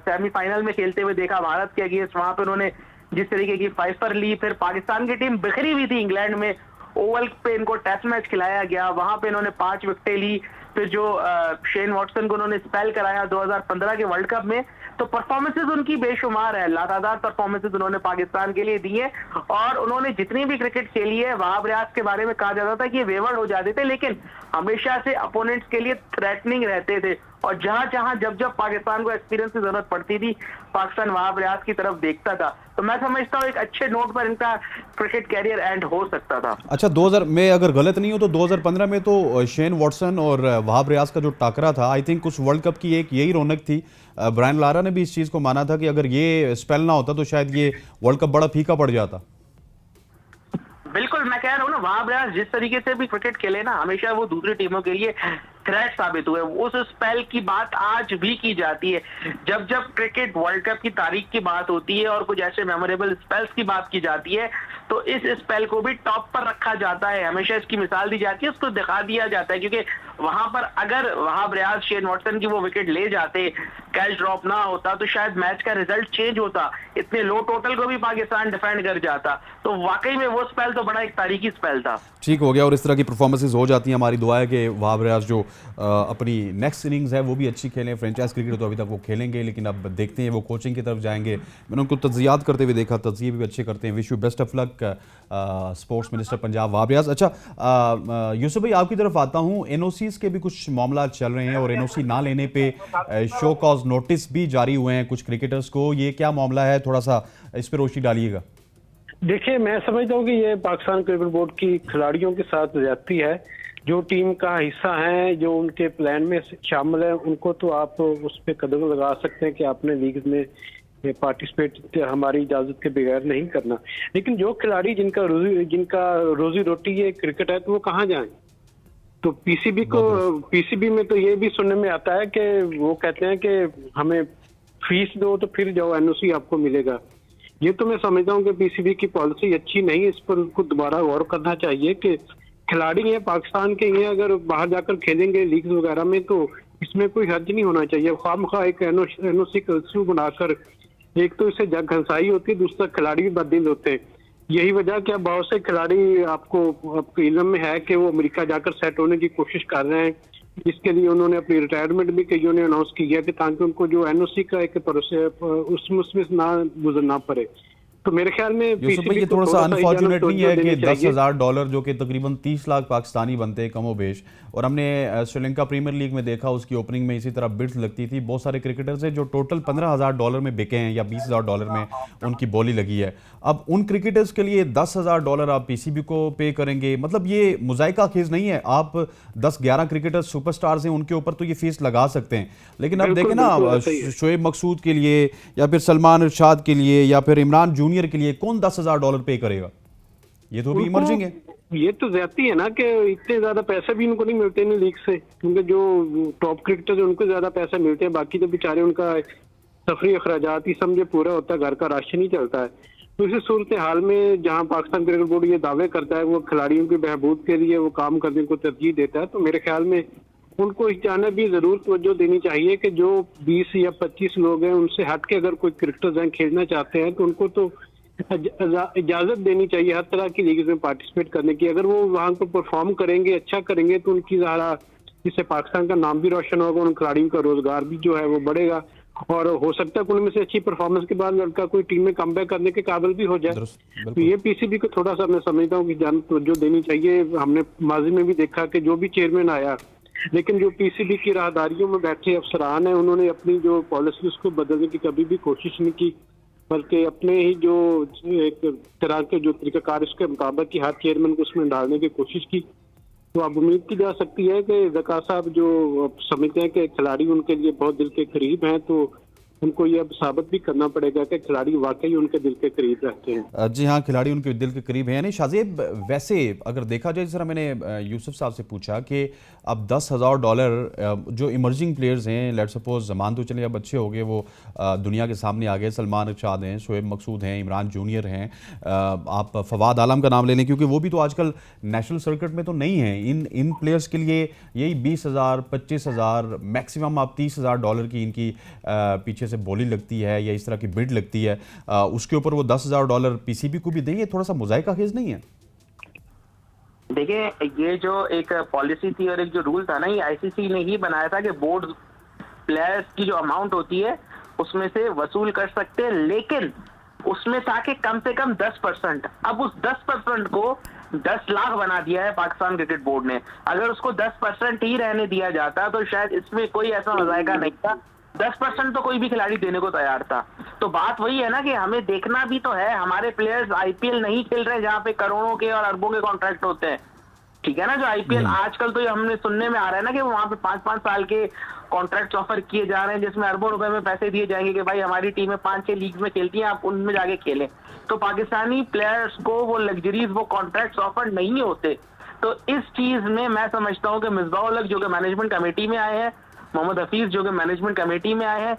सेमीफाइनल में खेलते हुए देखा भारत के अगेंस्ट। वहां पर उन्होंने जिस तरीके की फाइफर ली, फिर पाकिस्तान की टीम बिखरी हुई थी इंग्लैंड में, ओवल पे इनको टेस्ट मैच खिलाया गया, वहां पे इन्होंने 5 विकेटें ली। फिर जो शेन वॉटसन को उन्होंने स्पेल कराया 2015 के वर्ल्ड कप में, तो परफॉर्मेंसेज उनकी बेशुमार है, लातादार परफॉर्मेंसेज उन्होंने पाकिस्तान के लिए दी है। और उन्होंने जितनी भी क्रिकेट खेली है, वहाब रियाज के बारे में कहा जाता था कि ये वेवर्ड हो जाते थे, लेकिन हमेशा से अपोनेंट्स के लिए थ्रेटनिंग रहते थे। और जहां जहां जब जब पाकिस्तान को एक्सपीरियंस की जरूरत पड़ती थी, पाकिस्तान वहाब रियाज की तरफ देखता था। तो मैं समझता हूँ एक अच्छे नोट पर इनका क्रिकेट कैरियर एंड हो सकता था। अच्छा, 2000 में अगर गलत नहीं हो तो 2015 में तो शेन वॉटसन और वहाब रियाज का जो टाकरा था, आई थिंक उस वर्ल्ड कप की एक यही रौनक थी। ब्रायन लारा ने भी इस चीज़ को माना था कि अगर ये स्पेल ना होता तो शायद ये वर्ल्ड कप बड़ा फीका पड़ जाता। बिल्कुल, मैं कह रहा हूँ ना, वहाब रियाज जिस तरीके से भी क्रिकेट खेले ना, हमेशा वो दूसरी टीमों के लिए थ्रेट साबित हुए। उस स्पेल की बात आज भी की जाती है। जब जब क्रिकेट वर्ल्ड कप की तारीख की बात होती है और कुछ ऐसे मेमोरेबल स्पेल्स की बात की जाती है, तो इस स्पेल को भी टॉप पर रखा जाता है। हमेशा इसकी मिसाल दी जाती है, उसको दिखा दिया जाता है, क्योंकि वहां पर अगर वहाब रियाज, शेन वॉटसन की वो विकेट ले जाते, कैच ड्रॉप ना होता, तो शायद मैच का रिजल्ट चेंज होता। इतने लो टोटल को भी पाकिस्तान डिफेंड कर जाता। तो वाकई में वो स्पेल तो बड़ा एक तारीखी स्पेल था। ठीक हो गया, और इस तरह की परफॉर्मेंसेज हो जाती हैं। हमारी दुआ है कि वहाब रियाज जो अपनी नेक्स्ट इनिंग्स है वो भी अच्छी खेलें। फ्रेंचाइज क्रिकेट तो अभी तक वो खेलेंगे, लेकिन अब देखते हैं वो कोचिंग की तरफ जाएंगे। मैंने उनको तज्जियात करते हुए देखा, तज्जिए भी अच्छे करते हैं। Wish you best of luck sports minister Punjab Wahab Riaz. अच्छा यूसुफ भाई, आपकी तरफ आता हूँ। एनओसीज के भी कुछ मामला चल रहे हैं और एनओसी ना लेने पे शो कॉज नोटिस भी जारी हुए हैं कुछ क्रिकेटर्स को। ये क्या मामला है, थोड़ा सा इस पर रोशनी डालिएगा। देखिए, मैं समझता हूँ कि ये पाकिस्तान क्रिकेट बोर्ड की खिलाड़ियों के साथ ज्यादती है। जो टीम का हिस्सा है, जो उनके प्लान में शामिल है, उनको तो आप उस पर कदम लगा सकते हैं कि आपने लीग में पार्टिसिपेट हमारी इजाजत के बगैर नहीं करना। लेकिन जो खिलाड़ी जिनका रोजी रोटी ये क्रिकेट है, तो वो कहाँ जाएं? तो पीसीबी में तो ये भी सुनने में आता है कि वो कहते हैं कि हमें फीस दो तो फिर जाओ, एनओसी आपको मिलेगा। ये तो मैं समझता हूँ कि पीसीबी की पॉलिसी अच्छी नहीं है। इस पर उनको दोबारा गौर करना चाहिए कि खिलाड़ी हैं, पाकिस्तान के हैं, अगर बाहर जाकर खेलेंगे लीग वगैरह में तो इसमें कोई हर्ज नहीं होना चाहिए। खामखा एक एनओसी का इशू बनाकर, एक तो इससे जग घंसाई होती है, दूसरा खिलाड़ी भी बददिल होते हैं। यही वजह क्या बहुत से खिलाड़ी आपको इल्म में है कि वो अमेरिका जाकर सेट होने की कोशिश कर रहे हैं। इसके लिए उन्होंने अपनी रिटायरमेंट भी कईयों ने अनाउंस की है कि ताकि उनको जो एनओसी का एक प्रोसेस उसमें ना गुजरना पड़े। तो मेरे ख्याल में ये थोड़ा सा अनफॉर्चुनेट नहीं है कि $10,000 जो कि तकरीबन 30 लाख पाकिस्तानी बनते हैं कमोबेश, और हमने श्रीलंका प्रीमियर लीग में देखा उसकी ओपनिंग में इसी तरह बिड्स लगती थी। बहुत सारे क्रिकेटर्स हैं जो टोटल $15,000 में बिके हैं या $20,000 में उनकी बोली लगी है। अब उन क्रिकेटर्स के लिए $10,000 आप पीसीबी को पे करेंगे, मतलब ये मुजायका खेज नहीं है। आप 10-11 क्रिकेटर सुपरस्टार्स हैं, उनके ऊपर तो ये फीस लगा सकते हैं, लेकिन अब देखें ना, शोएब मकसूद के लिए या फिर सलमान इरशाद के लिए या फिर इमरान जूनियर के लिए कौन $10,000 पे करेगा? ये तो भी इमर्जिंग है। ये तो ज्यादती है ना कि इतने ज्यादा पैसे भी उनको नहीं मिलते इन लीग से, क्योंकि जो टॉप क्रिकेटर उनको ज्यादा पैसे मिलते हैं, बाकी तो बेचारे उनका सफरी अखराजात ही समझे पूरा होता है, घर का राशन ही चलता है। तो इसी सूरत हाल में जहां पाकिस्तान क्रिकेट बोर्ड ये दावे करता है वो खिलाड़ियों की बहबूद के लिए वो काम करने को तरजीह देता है, तो मेरे ख्याल में उनको इस जाने भी जरूर तवज्जो देनी चाहिए कि जो 20 या 25 लोग हैं उनसे हट के अगर कोई क्रिकेटर्स हैं खेलना चाहते हैं तो उनको तो इजाजत देनी चाहिए हर तरह की लीग में पार्टिसिपेट करने की। अगर वो वहां पर परफॉर्म करेंगे, अच्छा करेंगे, तो उनकी ज़्यादा इससे पाकिस्तान का नाम भी रोशन होगा, उन खिलाड़ियों का रोजगार भी जो है वो बढ़ेगा, और हो सकता है कि उनमें से अच्छी परफॉर्मेंस के बाद लड़का कोई टीम में कमबैक करने के काबिल भी हो जाए। तो ये पीसीबी को थोड़ा सा मैं समझता हूँ कि जान तवज्जो देनी चाहिए। हमने माजी में भी देखा कि जो भी चेयरमैन आया, लेकिन जो पीसीबी की राहदारियों में बैठे अफसरान हैं उन्होंने अपनी जो पॉलिसी उसको बदलने की कभी भी कोशिश नहीं की, बल्कि अपने ही जो एक तरह के जो तरीकाकार उसके मुताबिक की हर चेयरमैन को उसमें डालने की कोशिश की। तो अब उम्मीद की जा सकती है कि ज़का साहब जो समझते हैं कि खिलाड़ी उनके लिए बहुत दिल के करीब हैं, तो उनको ये अब साबित भी करना पड़ेगा कि खिलाड़ी वाकई उनके दिल के करीब रहते हैं। जी हाँ, खिलाड़ी उनके दिल के करीब हैं। यानी शाहजेब, वैसे अगर देखा जाए, जिस तरह मैंने यूसुफ साहब से पूछा कि अब $10,000 जो इमर्जिंग प्लेयर्स हैं, लेट सपोज जमान तो चले अब अच्छे हो गए, वो दुनिया के सामने आ गए, सलमान इरशाद हैं, शोएब मकसूद हैं, इमरान जूनियर हैं, आप फवाद आलम का नाम ले लें, क्योंकि वो भी तो आजकल नेशनल सर्किट में तो नहीं है। इन प्लेयर्स के लिए यही 20,000, 25,000, मैक्सिमम आप $30,000 की इनकी पीछे से बोली लगती है या इस तरह की बिड लगती है, उसके ऊपर वो $10,000 पीसीबी को भी देंगे। थोड़ा सा मुजायका खेज नहीं है? देखिए, ये जो एक पॉलिसी थी और एक जो रूल था ना, ये आईसीसी ने ही बनाया था कि बोर्ड प्लेयर्स की जो अमाउंट होती है उसमें से वसूल कर सकते हैं, लेकिन उसमें था कि कम से कम 10%। अब उस 10% को 10 लाख बना दिया है पाकिस्तान क्रिकेट बोर्ड ने। अगर उसको 10% ही रहने दिया जाता तो शायद इसमें कोई ऐसा मजायका नहीं था। 10% तो कोई भी खिलाड़ी देने को तैयार था। तो बात वही है ना कि हमें देखना भी तो है, हमारे प्लेयर्स आईपीएल नहीं खेल रहे जहां पे करोड़ों के और अरबों के कॉन्ट्रैक्ट होते हैं, ठीक है ना। जो आईपीएल आजकल तो हमने सुनने में आ रहा है ना कि वहां पे 5-5 साल के कॉन्ट्रैक्ट ऑफर किए जा रहे हैं, जिसमें अरबों रुपए में पैसे दिए जाएंगे कि भाई हमारी टीमें 5-6 लीग में खेलती हैं, आप उनमें जाके खेलें। तो पाकिस्तानी प्लेयर्स को वो लग्जरीज, वो कॉन्ट्रैक्ट ऑफर नहीं होते। तो इस चीज में मैं समझता हूँ कि मिसबाह-उल-हक जो कि मैनेजमेंट कमेटी में आए हैं, मोहम्मद हफीज जो कि मैनेजमेंट कमेटी में आए हैं,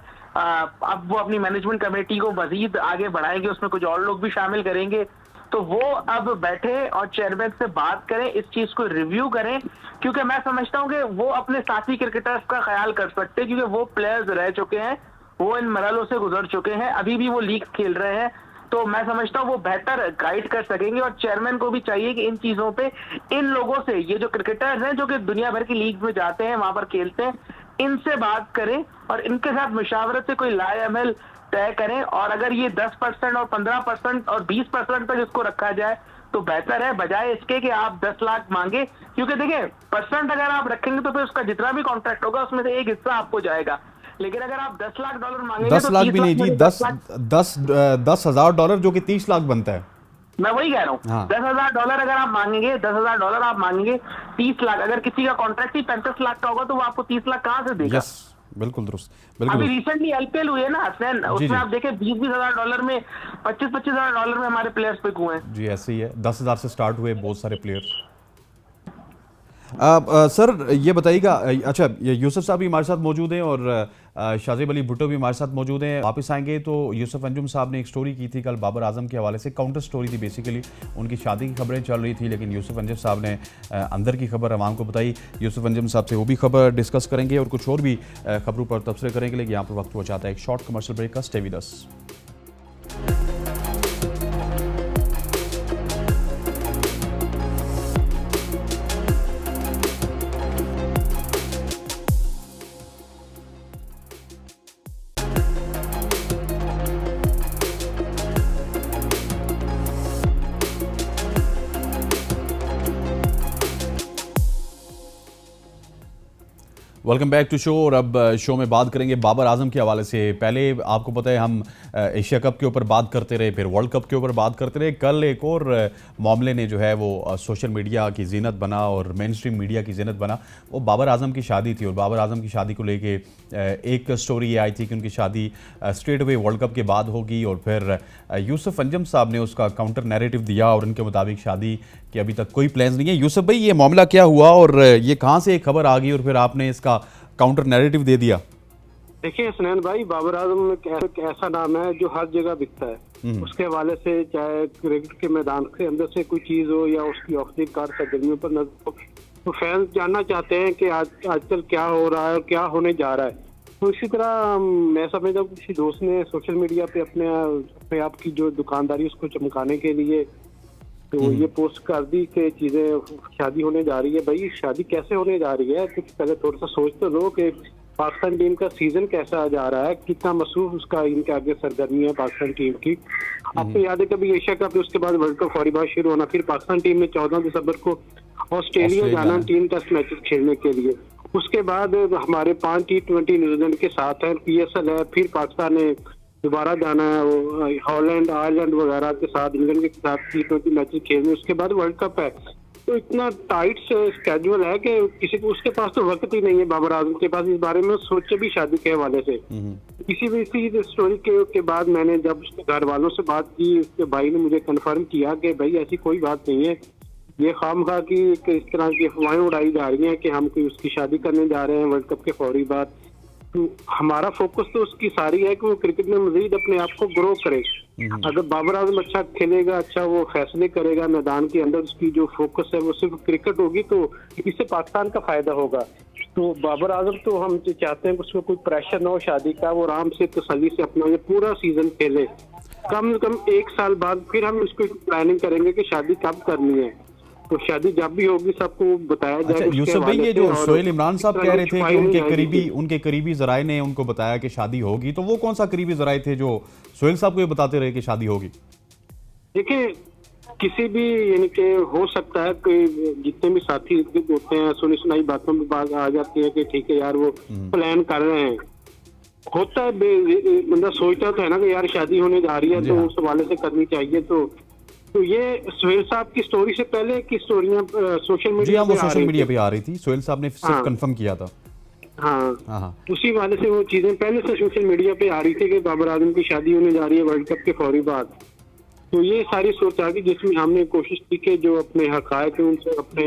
अब वो अपनी मैनेजमेंट कमेटी को मजीद आगे बढ़ाएंगे, उसमें कुछ और लोग भी शामिल करेंगे। तो वो अब बैठे और चेयरमैन से बात करें, इस चीज को रिव्यू करें, क्योंकि मैं समझता हूं कि वो अपने साथी क्रिकेटर्स का ख्याल कर सकते हैं, क्योंकि वो प्लेयर्स रह चुके हैं, वो इन मरहलों से गुजर चुके हैं, अभी भी वो लीग खेल रहे हैं। तो मैं समझता हूँ वो बेहतर गाइड कर सकेंगे। और चेयरमैन को भी चाहिए कि इन चीजों पे इन लोगों से, ये जो क्रिकेटर्स हैं जो कि दुनिया भर की लीग में जाते हैं, वहां पर खेलते हैं, इनसे बात करें और इनके साथ मुशावरत से कोई लाएअमल तय करें। और अगर ये 10% और 15% और 20% तक इसको रखा जाए तो बेहतर है, बजाय इसके कि आप 10 लाख मांगे। क्योंकि देखिए, परसेंट अगर आप रखेंगे तो फिर उसका जितना भी कॉन्ट्रैक्ट होगा उसमें से एक हिस्सा आपको जाएगा। लेकिन अगर आप $10 लाख मांगेंगे 10 तो लाख 30 भी नहीं जी, 10,000 डॉलर, जो कि 30 लाख बनता है। मैं वही कह रहा हूँ। हाँ। $10,000 अगर आप मांगेंगे, $10,000 आप मांगेंगे, 30 लाख। अगर किसी का कॉन्ट्रैक्ट ही 35 लाख का होगा तो वो आपको 30 लाख कहां से देगा? यस, बिल्कुल दुरुस्त, अभी बिल्कुल। रिसेंटली आईपीएल हुए ना हसनैन, उसमें आप देखें $20,000 में, $25,000 में हमारे प्लेयर्स पिक हुए हैं। जी ऐसे ही है, 10,000 से स्टार्ट हुए बहुत सारे प्लेयर्स। सर ये बताइएगा, अच्छा यूसुफ साहब भी हमारे साथ मौजूद हैं और शाजिब अली भुट्टो भी हमारे साथ मौजूद हैं। वापस आएंगे तो यूसुफ अंजुम साहब ने एक स्टोरी की थी कल बाबर आजम के हवाले से, काउंटर स्टोरी थी बेसिकली। उनकी शादी की खबरें चल रही थी, लेकिन यूसुफ अंजुम साहब ने अंदर की खबर अवाम को बताई। यूसुफ अंजुम साहब से वो भी खबर डिस्कस करेंगे और कुछ और भी खबरों पर तबसरे करेंगे। लेकिन यहाँ पर वक्त हो जाता है एक शॉर्ट कमर्शियल ब्रेक का। Stay with us. Welcome back to show. और अब शो में बात करेंगे बाबर आजम के हवाले से। पहले आपको पता है हम एशिया कप के ऊपर बात करते रहे, फिर वर्ल्ड कप के ऊपर बात करते रहे। कल एक और मामले ने जो है वो सोशल मीडिया की जीनत बना और मेन स्ट्रीम मीडिया की जीनत बना। वो बाबर आजम की शादी थी और बाबर आजम की शादी को लेके एक स्टोरी ये आई थी कि उनकी शादी स्ट्रेट अवे वर्ल्ड कप के बाद होगी और फिर यूसुफ अंजुम साहब ने उसका काउंटर नैरेटिव दिया और उनके मुताबिक शादी कि अभी तक कोई प्लान्स नहीं है। यूसुफ भाई, ये मामला क्या हुआ और ये कहाँ से एक खबर आ गई और फिर आपने इसका काउंटर नैरेटिव दे दिया? देखिए हसनैन भाई, बाबर आजम एक ऐसा नाम है जो हर जगह बिकता है। उसके हवाले से चाहे क्रिकेट के मैदान के अंदर से कोई चीज हो या उसकी ऑफ द कार सरगर्मियों पर नजर हो, तो फैंस जानना चाहते हैं कि आजकल क्या हो रहा है और क्या होने जा रहा है। तो इसी तरह मैं समझता हूँ किसी दोस्त ने सोशल मीडिया पे अपने आप की जो दुकानदारी उसको चमकाने के लिए तो ये पोस्ट कर दी कि चीजें, शादी होने जा रही है। भाई शादी कैसे होने जा रही है? कुछ पहले थोड़ा सा सोच तो लो कि पाकिस्तान टीम का सीजन कैसा जा रहा है, कितना मसरूफ उसका इनके आगे सरगर्मी है पाकिस्तान टीम की। आपको याद है कभी एशिया कप, उसके बाद वर्ल्ड कप फौरी बाद शुरू होना, फिर पाकिस्तान टीम ने 14 दिसंबर को ऑस्ट्रेलिया जाना 3 टेस्ट मैचेस खेलने के लिए। उसके बाद हमारे 5 T20 न्यूजीलैंड के साथ है, PSL है, फिर पाकिस्तान ने दोबारा जाना है हॉलैंड, आयरलैंड वगैरह के साथ, इंग्लैंड के साथ T20 मैचेस खेलने। उसके बाद वर्ल्ड कप है। तो इतना टाइट स्केड्यूल है कि किसी को, उसके पास तो वक्त ही नहीं है बाबर आजम के पास इस बारे में सोचे भी शादी के हवाले से। किसी भी इसी स्टोरी के बाद मैंने जब उसके घर वालों से बात की, उसके भाई ने मुझे कंफर्म किया कि भाई ऐसी कोई बात नहीं है, ये खामखा की इस तरह की अफवाहें उड़ाई जा रही हैं कि हम कोई उसकी शादी करने जा रहे हैं वर्ल्ड कप के फौरी बाद। तो हमारा फोकस तो उसकी सारी है कि वो क्रिकेट में मजीद अपने आप को ग्रो करे। अगर बाबर आजम अच्छा खेलेगा, अच्छा वो फैसले करेगा मैदान के अंदर, उसकी जो फोकस है वो सिर्फ क्रिकेट होगी, तो इससे पाकिस्तान का फायदा होगा। तो बाबर आजम तो हम चाहते हैं कि उसको कोई प्रेशर ना हो शादी का, वो आराम से तसल्ली से अपना ये पूरा सीजन खेले। कम से कम 1 साल बाद फिर हम इसको प्लानिंग करेंगे कि शादी कब करनी है। तो शादी जब भी होगी सबको बताया जाएगा। अच्छा यूसुफ भाई, ये जो सोहेल इमरान साहब कह रहे थे कि उनके उनके करीबी जराए ने उनको बताया कि शादी होगी, तो वो कौन सा करीबी जराए थे जो सोहेल साहब को ये बताते रहे कि शादी होगी? देखिए, किसी भी यानी कि हो सकता है कि जितने भी साथी होते हैं सुनी सुनाई बातों में बात आ जाती है कि ठीक है यार वो प्लान कर रहे हैं, होता है बंदा सोचता तो है ना कि यार शादी होने जा रही है तो उस हवाले से करनी चाहिए। तो ये सोहेल साहब की स्टोरी से पहले की स्टोरियां सोशल मीडिया वो सोशल मीडिया पे आ रही थी, सोहेल साहब ने सिर्फ कंफर्म किया था। हाँ, उसी वाले से वो चीजें पहले से सोशल मीडिया पे आ रही थी कि बाबर आजम की शादी होने जा रही है वर्ल्ड कप के फौरी बाद। तो ये सारी सोच आ गई जिसमें हमने कोशिश की कि जो अपने हकायक उनसे अपने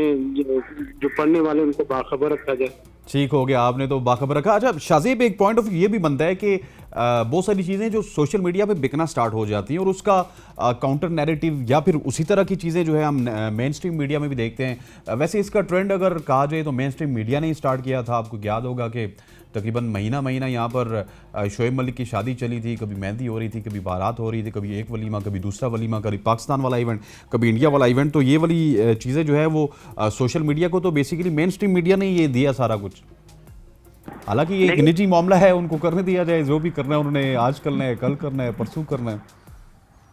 जो पढ़ने वाले उनको बाखबर रखा जाए। ठीक हो गया, आपने तो बाखबर रखा। अच्छा शाज़ेब, एक पॉइंट ऑफ व्यू ये भी बनता है कि बहुत सारी चीज़ें जो सोशल मीडिया पे बिकना स्टार्ट हो जाती हैं और उसका काउंटर नैरेटिव या फिर उसी तरह की चीज़ें जो है हम मेन स्ट्रीम मीडिया में भी देखते हैं। वैसे इसका ट्रेंड अगर कहा जाए तो मेन स्ट्रीम मीडिया ने ही स्टार्ट किया था। आपको याद होगा कि तकरीबन महीना यहाँ पर शोएब मलिक की शादी चली थी, कभी मेहंदी हो रही थी, कभी बारात हो रही थी, कभी एक वलीमा, कभी दूसरा वलीमा, कभी पाकिस्तान वाला इवेंट, कभी इंडिया वाला इवेंट। तो ये वाली चीज़ें जो है वो सोशल मीडिया को तो बेसिकली मेन स्ट्रीम मीडिया ने ये दिया सारा कुछ। हालांकि ये एक निजी मामला है, उनको करने दिया जाए, जो भी करना है उन्होंने आज करना है, कल करना है, परसों करना है।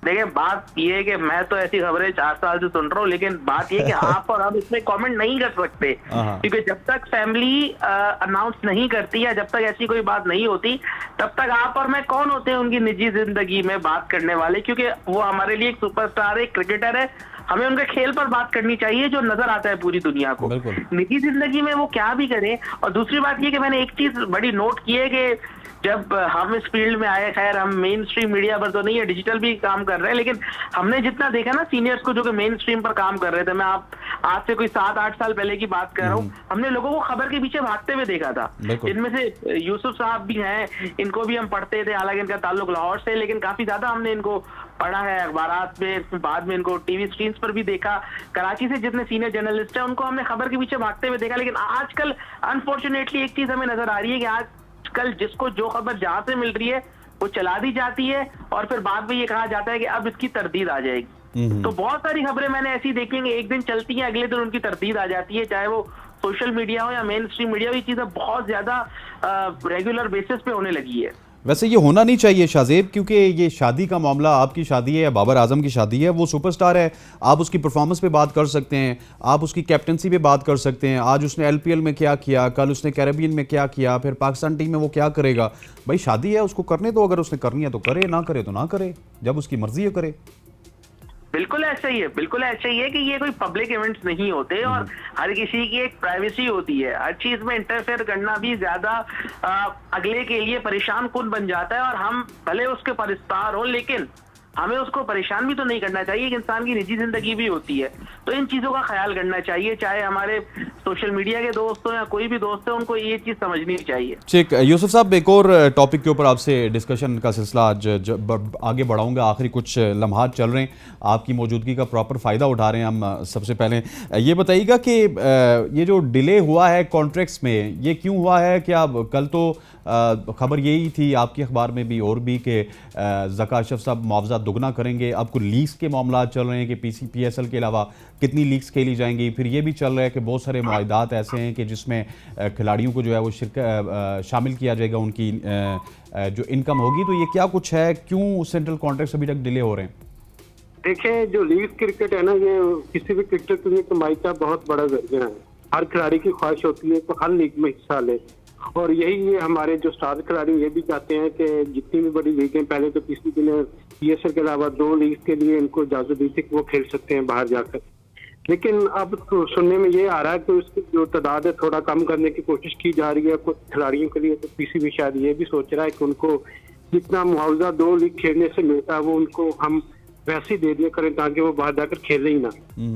देखिए बात ये है कि मैं तो ऐसी खबरें 4 साल से सुन रहा हूँ, लेकिन बात ये कि आप और हम इसमें कमेंट नहीं कर सकते, क्योंकि जब तक फैमिली अनाउंस नहीं करती या जब तक ऐसी कोई बात नहीं होती तब तक आप और मैं कौन होते हैं उनकी निजी जिंदगी में बात करने वाले, क्योंकि वो हमारे लिए एक सुपरस्टार है, एक क्रिकेटर है। हमें उनके खेल पर बात करनी चाहिए जो नजर आता है पूरी दुनिया को। निजी जिंदगी में वो क्या भी करें। और दूसरी बात ये कि मैंने एक चीज बड़ी नोट की है कि जब हम इस फील्ड में आए, खैर हम मेन स्ट्रीम मीडिया पर तो नहीं है, डिजिटल भी काम कर रहे हैं, लेकिन हमने जितना देखा ना सीनियर्स को जो कि मेन स्ट्रीम पर काम कर रहे थे, मैं आप आज से कोई 7-8 साल पहले की बात कर रहा हूँ, हमने लोगों को खबर के पीछे भागते हुए देखा था। इनमें से यूसुफ साहब भी हैं, इनको भी हम पढ़ते थे, हालांकि इनका ताल्लुक लाहौर से, लेकिन काफी ज्यादा हमने इनको पढ़ा है अखबारात में, बाद में इनको टीवी स्क्रीन पर भी देखा। कराची से जितने सीनियर जर्नलिस्ट हैं उनको हमने खबर के पीछे भागते हुए देखा। लेकिन आजकल अनफॉर्चुनेटली एक चीज हमें नजर आ रही है कि आजकल जिसको जो खबर जहां से मिल रही है वो चला दी जाती है और फिर बाद में ये कहा जाता है कि अब इसकी तरदीद आ जाएगी। तो बहुत सारी खबरें मैंने ऐसी देखी हैं कि एक दिन चलती हैं, अगले दिन उनकी तरदीद आ जाती है, चाहे वो सोशल मीडिया हो या मेन स्ट्रीम मीडिया हो। ये चीजें बहुत ज्यादा रेगुलर बेसिस पे होने लगी है। वैसे ये होना नहीं चाहिए शाज़ेब, क्योंकि ये शादी का मामला, आपकी शादी है या बाबर आजम की शादी है, वो सुपरस्टार है, आप उसकी परफॉर्मेंस पे बात कर सकते हैं, आप उसकी कैप्टनसी पे बात कर सकते हैं। आज उसने एलपीएल में क्या किया, कल उसने कैरेबियन में क्या किया, फिर पाकिस्तान टीम में वो क्या करेगा। भाई शादी है, उसको करने दो, अगर उसने करनी है तो करे, ना करे तो ना करे, जब उसकी मर्जी है करे। बिल्कुल ऐसा ही है, बिल्कुल ऐसा ही है कि ये कोई पब्लिक इवेंट्स नहीं होते और हर किसी की एक प्राइवेसी होती है। हर चीज में इंटरफेयर करना भी ज्यादा अगले के लिए परेशान कुन बन जाता है। और हम भले उसके परिस्तार हो, लेकिन हमें उसको परेशान भी तो नहीं करना चाहिए। एक इंसान की निजी जिंदगी भी होती है, तो इन चीजों का ख्याल करना चाहिए। चाहे हमारे सोशल मीडिया के दोस्त हो या कोई भी दोस्त हो, उनको ये चीज समझनी चाहिए। ठीक, यूसुफ साहब एक और टॉपिक के ऊपर आपसे डिस्कशन का सिलसिला आज आगे बढ़ाऊंगा। आखिरी कुछ लम्हात चल रहे हैं, आपकी मौजूदगी का प्रॉपर फ़ायदा उठा रहे हैं हम। सबसे पहले ये बताइएगा कि ये जो डिले हुआ है कॉन्ट्रैक्ट्स में, ये क्यों हुआ है? क्या कल तो खबर यही थी आपके अखबार में भी और भी कि ज़का अशरफ साहब मुआवजा दुगना करेंगे। अब कुछ लीक्स के मामला चल रहे हैं कि PSL के अलावा कितनी लीक्स खेली जाएंगी। फिर ये भी चल रहा है कि बहुत सारे मुआहदात ऐसे हैं कि जिसमें खिलाड़ियों को जो है वो शामिल किया जाएगा, उनकी जो इनकम होगी। तो ये क्या कुछ है, क्यों सेंट्रल कॉन्ट्रैक्ट्स अभी तक डिले हो रहे हैं? देखिए, जो लीग क्रिकेट है ना, ये किसी भी क्रिकेटर के लिए कमाई का बहुत बड़ा जरिया है। हर खिलाड़ी की ख्वाहिश होती है तो हर लीग में हिस्सा ले, और यही हमारे जो स्टार खिलाड़ी ये भी चाहते हैं कि जितनी भी बड़ी लीगें, पहले तो किसी ने PSL के अलावा 2 लीग के लिए इनको इजाजत दी थी कि वो खेल सकते हैं बाहर जाकर, लेकिन अब तो सुनने में ये आ रहा है कि उसकी जो तादाद है थोड़ा कम करने की कोशिश की जा रही है कुछ खिलाड़ियों के लिए। तो PCB शायद ये भी सोच रहा है कि उनको जितना मुआवजा 2 लीग खेलने से मिलता है वो उनको हम वैसे ही दे दिया करें ताकि वो बाहर जाकर खेले ही ना।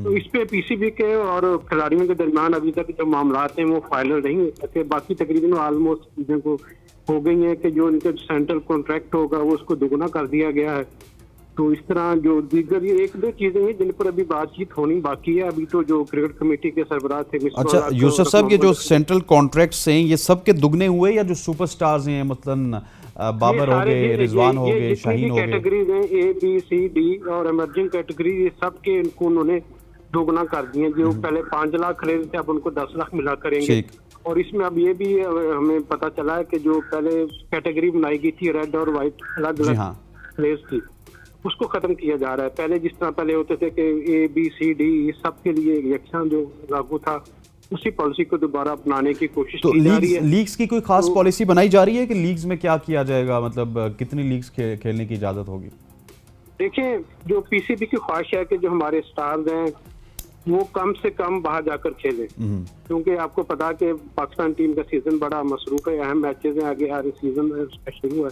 तो इस पे PCB के और खिलाड़ियों के दरमियान अभी तक जो मामला हैं वो फाइनल नहीं हो सके। बाकी तकरीबन ऑलमोस्ट चीजें को हो गई हैं कि जो इनका सेंट्रल कॉन्ट्रैक्ट होगा वो उसको दुगना कर दिया गया है। तो इस तरह जो दीगर ये 1-2 चीजें हैं जिन पर अभी बातचीत होनी बाकी है। अभी तो जो क्रिकेट कमेटी के सरबराह थे, अच्छा यूसुफ साहब, ये जो सेंट्रल कॉन्ट्रैक्ट्स हैं ये सब के दुगने हुए या जो सुपरस्टार्स हैं, मतलब बाबर हो गए, रिजवान हो गए, शाहीन हो गए, कैटेगरीज हैं A, B, C, D और इमर्जिंग कैटेगरी, ये सब के इनको उन्होंने दोगुना कर दिए। जो पहले 5 लाख खरीदे थे अब उनको 10 लाख मिला करेंगे। ठीक। और इसमें अब ये भी हमें पता चला है कि जो पहले कैटेगरी बनाई गई थी रेड और व्हाइट अलग जी अलग हाँ। रेस थी, उसको खत्म किया जा रहा है। पहले जिस तरह पहले होते थे कि A, B, C, D सब के लिए इलेक्शन जो लागू था, उसी पॉलिसी को दोबारा अपनाने की कोशिश तो की जा रही है। लीग्स की कोई खास पॉलिसी बनाई जा रही है कि लीग्स में क्या किया जाएगा, मतलब कितनी लीग्स खेलने की इजाजत होगी? देखिए, जो पीसीबी की ख्वाहिश है कि जो हमारे स्टार्स हैं वो कम से कम बाहर जाकर खेलें, क्योंकि आपको पता है कि पाकिस्तान टीम का सीजन बड़ा मसरूफ है, अहम मैचेस हैं, आगे आ रहे सीजन शुरू है।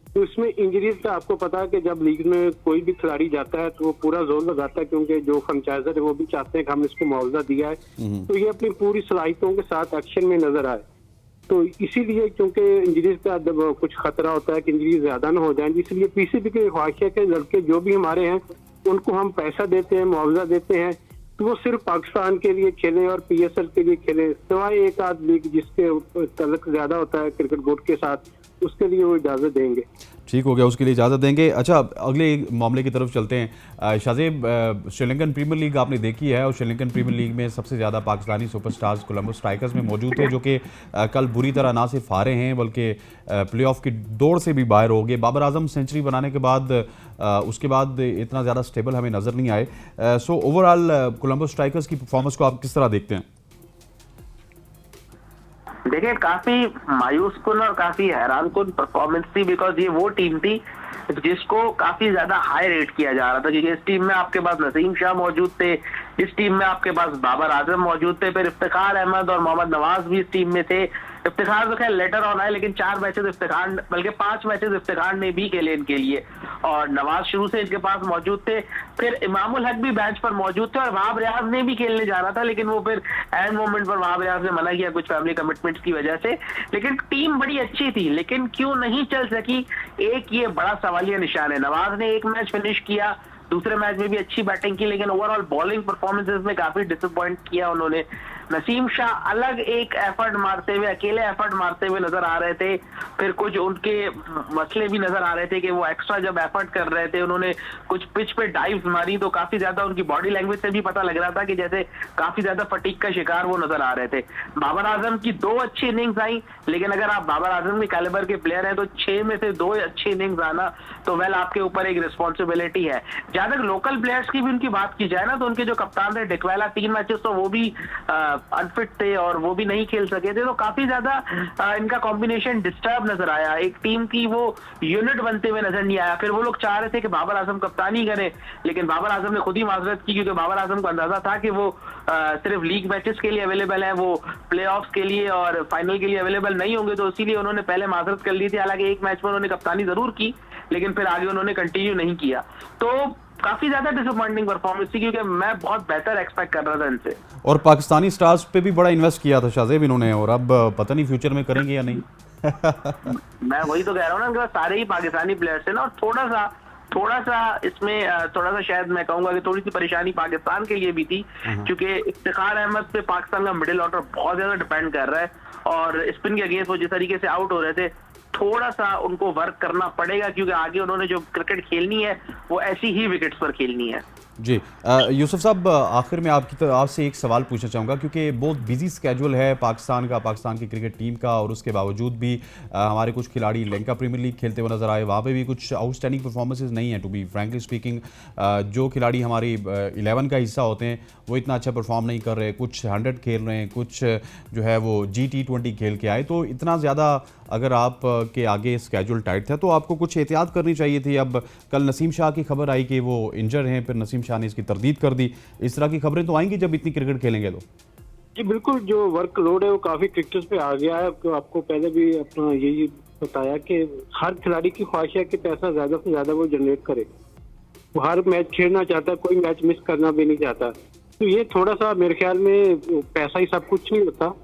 तो इसमें इंजरीज का आपको पता है कि जब लीग में कोई भी खिलाड़ी जाता है तो वो पूरा जोर लगाता है, क्योंकि जो फ्रेंचाइजर है वो भी चाहते हैं कि हम इसको मुआवजा दिया है तो ये अपनी पूरी सलाहियतों के साथ एक्शन में नजर आए। तो इसीलिए क्योंकि इंजरीज का जब कुछ खतरा होता है कि इंजरी ज्यादा ना हो जाए, इसलिए पीसीबी की ख्वाहिश है कि लड़के जो भी हमारे हैं उनको हम पैसा देते हैं, मुआवजा देते हैं, तो वो सिर्फ पाकिस्तान के लिए खेलें और पीएसएल के लिए खेलें, सिवाय एक आध लीग जिसके तल्लुक ज्यादा होता है क्रिकेट बोर्ड के साथ, उसके लिए वो इजाजत देंगे। ठीक हो गया, उसके लिए इजाज़त देंगे। अच्छा, अगले मामले की तरफ चलते हैं। शाहजेब, श्रीलंकन प्रीमियर लीग आपने देखी है और श्रीलंकन प्रीमियर लीग में सबसे ज़्यादा पाकिस्तानी सुपरस्टार्स कोलंबो स्ट्राइकर्स में मौजूद थे, जो कि कल बुरी तरह ना सिर्फ हारे हैं बल्कि प्लेऑफ की दौड़ से भी बाहर हो गए। बाबर आजम सेंचुरी बनाने के बाद उसके बाद इतना ज़्यादा स्टेबल हमें नज़र नहीं आए। सो ओवरऑल कोलंबो स्ट्राइकर्स की परफॉर्मेंस को आप किस तरह देखते हैं? देखिए, काफी मायूस कुन और काफी हैरान कुन परफॉर्मेंस थी, बिकॉज ये वो टीम थी जिसको काफी ज्यादा हाई रेट किया जा रहा था, क्योंकि इस टीम में आपके पास नसीम शाह मौजूद थे, इस टीम में आपके पास बाबर आजम मौजूद थे, फिर इफ्तिखार अहमद और मोहम्मद नवाज भी इस टीम में थे। इफ्तिखार तो खैर लेटर ऑन आए, लेकिन 4 मैचेस इफ्तिखार, बल्कि 5 मैचेस इफ्तिखार ने भी खेले इनके लिए, और नवाज शुरू से इनके पास मौजूद थे। फिर इमामुल हक भी बेंच पर मौजूद थे और वहाब रियाज ने भी खेलने जाना था, लेकिन वो फिर एंड मोमेंट पर वहाब रियाज ने मना किया कुछ फैमिली कमिटमेंट्स की वजह से। लेकिन टीम बड़ी अच्छी थी, लेकिन क्यों नहीं चल सकी, एक ये बड़ा सवालिया निशान है। नवाज ने एक मैच फिनिश किया, दूसरे मैच में भी अच्छी बैटिंग की, लेकिन ओवरऑल बॉलिंग परफॉर्मेंसेस में काफी डिसअपॉइंट किया उन्होंने। नसीम शाह अलग एक एफर्ट मारते हुए, अकेले एफर्ट मारते हुए नजर आ रहे थे। फिर कुछ उनके मसले भी नजर आ रहे थे कि वो एक्स्ट्रा जब एफर्ट कर रहे थे, उन्होंने कुछ पिच पे डाइव्स मारी तो काफी ज्यादा उनकी बॉडी लैंग्वेज से भी पता लग रहा था कि जैसे काफी ज्यादा फटीग का शिकार वो नजर आ रहे थे। बाबर आजम की 2 अच्छी इनिंग्स आई, लेकिन अगर आप बाबर आजम के कैलिबर के प्लेयर हैं तो 6 में से 2 अच्छी इनिंग्स आना तो वेल आपके ऊपर एक रिस्पॉन्सिबिलिटी है। जहां तक लोकल प्लेयर्स की भी उनकी बात की जाए ना, तो उनके जो कप्तान थे डिकवेला, 3 मैचेस तो वो भी अनफिट थे और वो भी नहीं खेल सके थे, तो काफी ज्यादा इनका कॉम्बिनेशन डिस्टर्ब नजर आया, एक टीम की वो यूनिट बनते हुए नजर नहीं आया। फिर वो लोग चाह रहे थे कि बाबर आजम कप्तानी करें, लेकिन बाबर आजम ने खुद ही माजरत की, क्योंकि बाबर आजम को अंदाजा था कि वो सिर्फ लीग मैचेस के लिए अवेलेबल है, वो प्लेऑफ्स के लिए और फाइनल के लिए अवेलेबल नहीं होंगे, तो इसीलिए उन्होंने पहले माजरत कर ली थी। हालांकि एक मैच में उन्होंने कप्तानी जरूर की, लेकिन फिर आगे उन्होंने कंटिन्यू नहीं किया। तो काफी ज्यादा डिसअपॉइंटिंग परफॉर्मेंस थी, क्योंकि मैं बहुत बेहतर एक्सपेक्ट कर रहा था इनसे। और पाकिस्तानी स्टार्स पे भी बड़ा इन्वेस्ट किया था शाहजेब इन्होंने, और अब पता नहीं फ्यूचर में करेंगे या नहीं। मैं वही तो कह रहा हूँ ना, इनके सारे ही पाकिस्तानी प्लेयर्स है ना, और थोड़ा सा इसमें थोड़ा सा शायद मैं कहूंगा कि थोड़ी सी परेशानी पाकिस्तान के लिए भी थी, क्योंकि इफ्तिखार अहमद पे पाकिस्तान का मिडिल ऑर्डर बहुत ज्यादा डिपेंड कर रहा है, और स्पिन के अगेंस्ट वो जिस तरीके से आउट हो रहे थे, थोड़ा सा उनको वर्क करना पड़ेगा, क्योंकि आगे उन्होंने जो क्रिकेट खेलनी है वो ऐसी ही विकेट्स पर खेलनी है। जी यूसुफ साहब, आखिर में आपसे एक सवाल पूछना चाहूँगा, क्योंकि बहुत बिजी स्केड्यूल है पाकिस्तान की क्रिकेट टीम का, और उसके बावजूद भी हमारे कुछ खिलाड़ी लंका प्रीमियर लीग खेलते हुए नजर आए, वहाँ पे भी कुछ आउटस्टैंडिंग परफॉर्मेंसेस नहीं है। टू बी फ्रैंकली स्पीकिंग, जो खिलाड़ी हमारी 11 का हिस्सा होते हैं वो इतना अच्छा परफॉर्म नहीं कर रहे, कुछ 100 खेल रहे हैं, कुछ जो है वो G20 खेल के आए। तो इतना ज़्यादा अगर आप के आगे स्केड्यूल टाइट था तो आपको कुछ एहतियात करनी चाहिए थी। अब कल नसीम शाह की खबर आई कि वो इंजर हैं, फिर नसीम शाह ने इसकी तरदीद कर दी। इस तरह की खबरें तो आएंगी जब इतनी क्रिकेट खेलेंगे तो। जी बिल्कुल, जो वर्कलोड है वो काफी क्रिकेटर्स पे आ गया है। तो आपको पहले भी अपना यही बताया कि हर खिलाड़ी की ख्वाहिश है कि पैसा ज्यादा से ज्यादा वो जनरेट करे, वो हर मैच खेलना चाहता है, कोई मैच मिस करना भी नहीं चाहता। तो ये थोड़ा सा मेरे ख्याल में पैसा ही सब कुछ नहीं होता।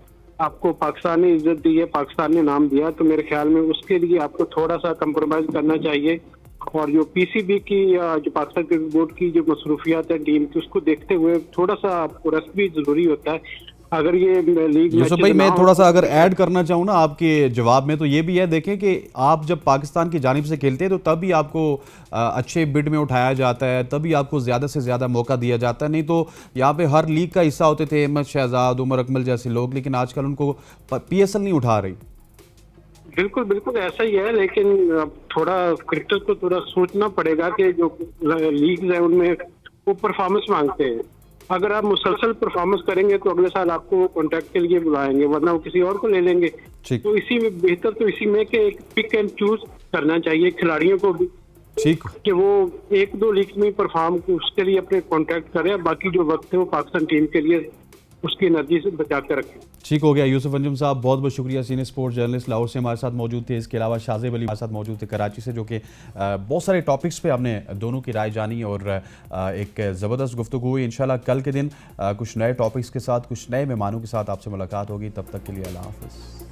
आपको पाकिस्तान ने इज्जत दी है, पाकिस्तान ने नाम दिया, तो मेरे ख्याल में उसके लिए आपको थोड़ा सा कंप्रोमाइज करना चाहिए। और जो पीसीबी की या जो पाकिस्तान क्रिकेट बोर्ड की जो मसरूफियात है टीम की, उसको देखते हुए थोड़ा सा आपको रेस्ट भी जरूरी होता है। अगर ये लीग यूसुफ भाई, मैं थोड़ा सा अगर ऐड करना चाहूँ ना आपके जवाब में, तो ये भी है, देखें कि आप जब पाकिस्तान की जानिब से खेलते हैं तो तभी आपको अच्छे बिड में उठाया जाता है, तभी आपको ज़्यादा से ज़्यादा मौका दिया जाता है। नहीं तो यहाँ पे हर लीग का हिस्सा होते थे अहमद शहजाद, उमर अकमल जैसे लोग, लेकिन आजकल उनको PSL नहीं उठा रही। बिल्कुल बिल्कुल ऐसा ही है, लेकिन अब थोड़ा क्रिकेटर को थोड़ा सोचना पड़ेगा कि जो लीग है उनमें वो परफॉर्मेंस मांगते हैं। अगर आप मुसलसल परफॉर्मेंस करेंगे तो अगले साल आपको वो कॉन्ट्रैक्ट के लिए बुलाएंगे, वरना वो किसी और को ले लेंगे। ठीक। तो इसी में बेहतर तो इसी में कि एक पिक एंड चूज करना चाहिए खिलाड़ियों को भी, ठीक, कि वो 1-2 लीग में परफॉर्म उसके लिए अपने कॉन्ट्रैक्ट करें, बाकी जो वक्त है वो पाकिस्तान टीम के लिए उसकी एनर्जी से बचा कर रखें। ठीक हो गया। यूसुफ अंजुम साहब, बहुत बहुत शुक्रिया। सीनियर स्पोर्ट्स जर्नलिस्ट लाहौर से हमारे साथ मौजूद थे। इसके अलावा शाज़ेब अली हमारे साथ मौजूद थे कराची से, जो कि बहुत सारे टॉपिक्स पे हमने दोनों की राय जानी और एक ज़बरदस्त गुफ्तगू हुई। इंशाल्लाह कल के दिन कुछ नए टॉपिक्स के साथ, कुछ नए मेहमानों के साथ आपसे मुलाकात होगी। तब तक के लिए अल्लाह हाफ़िज़।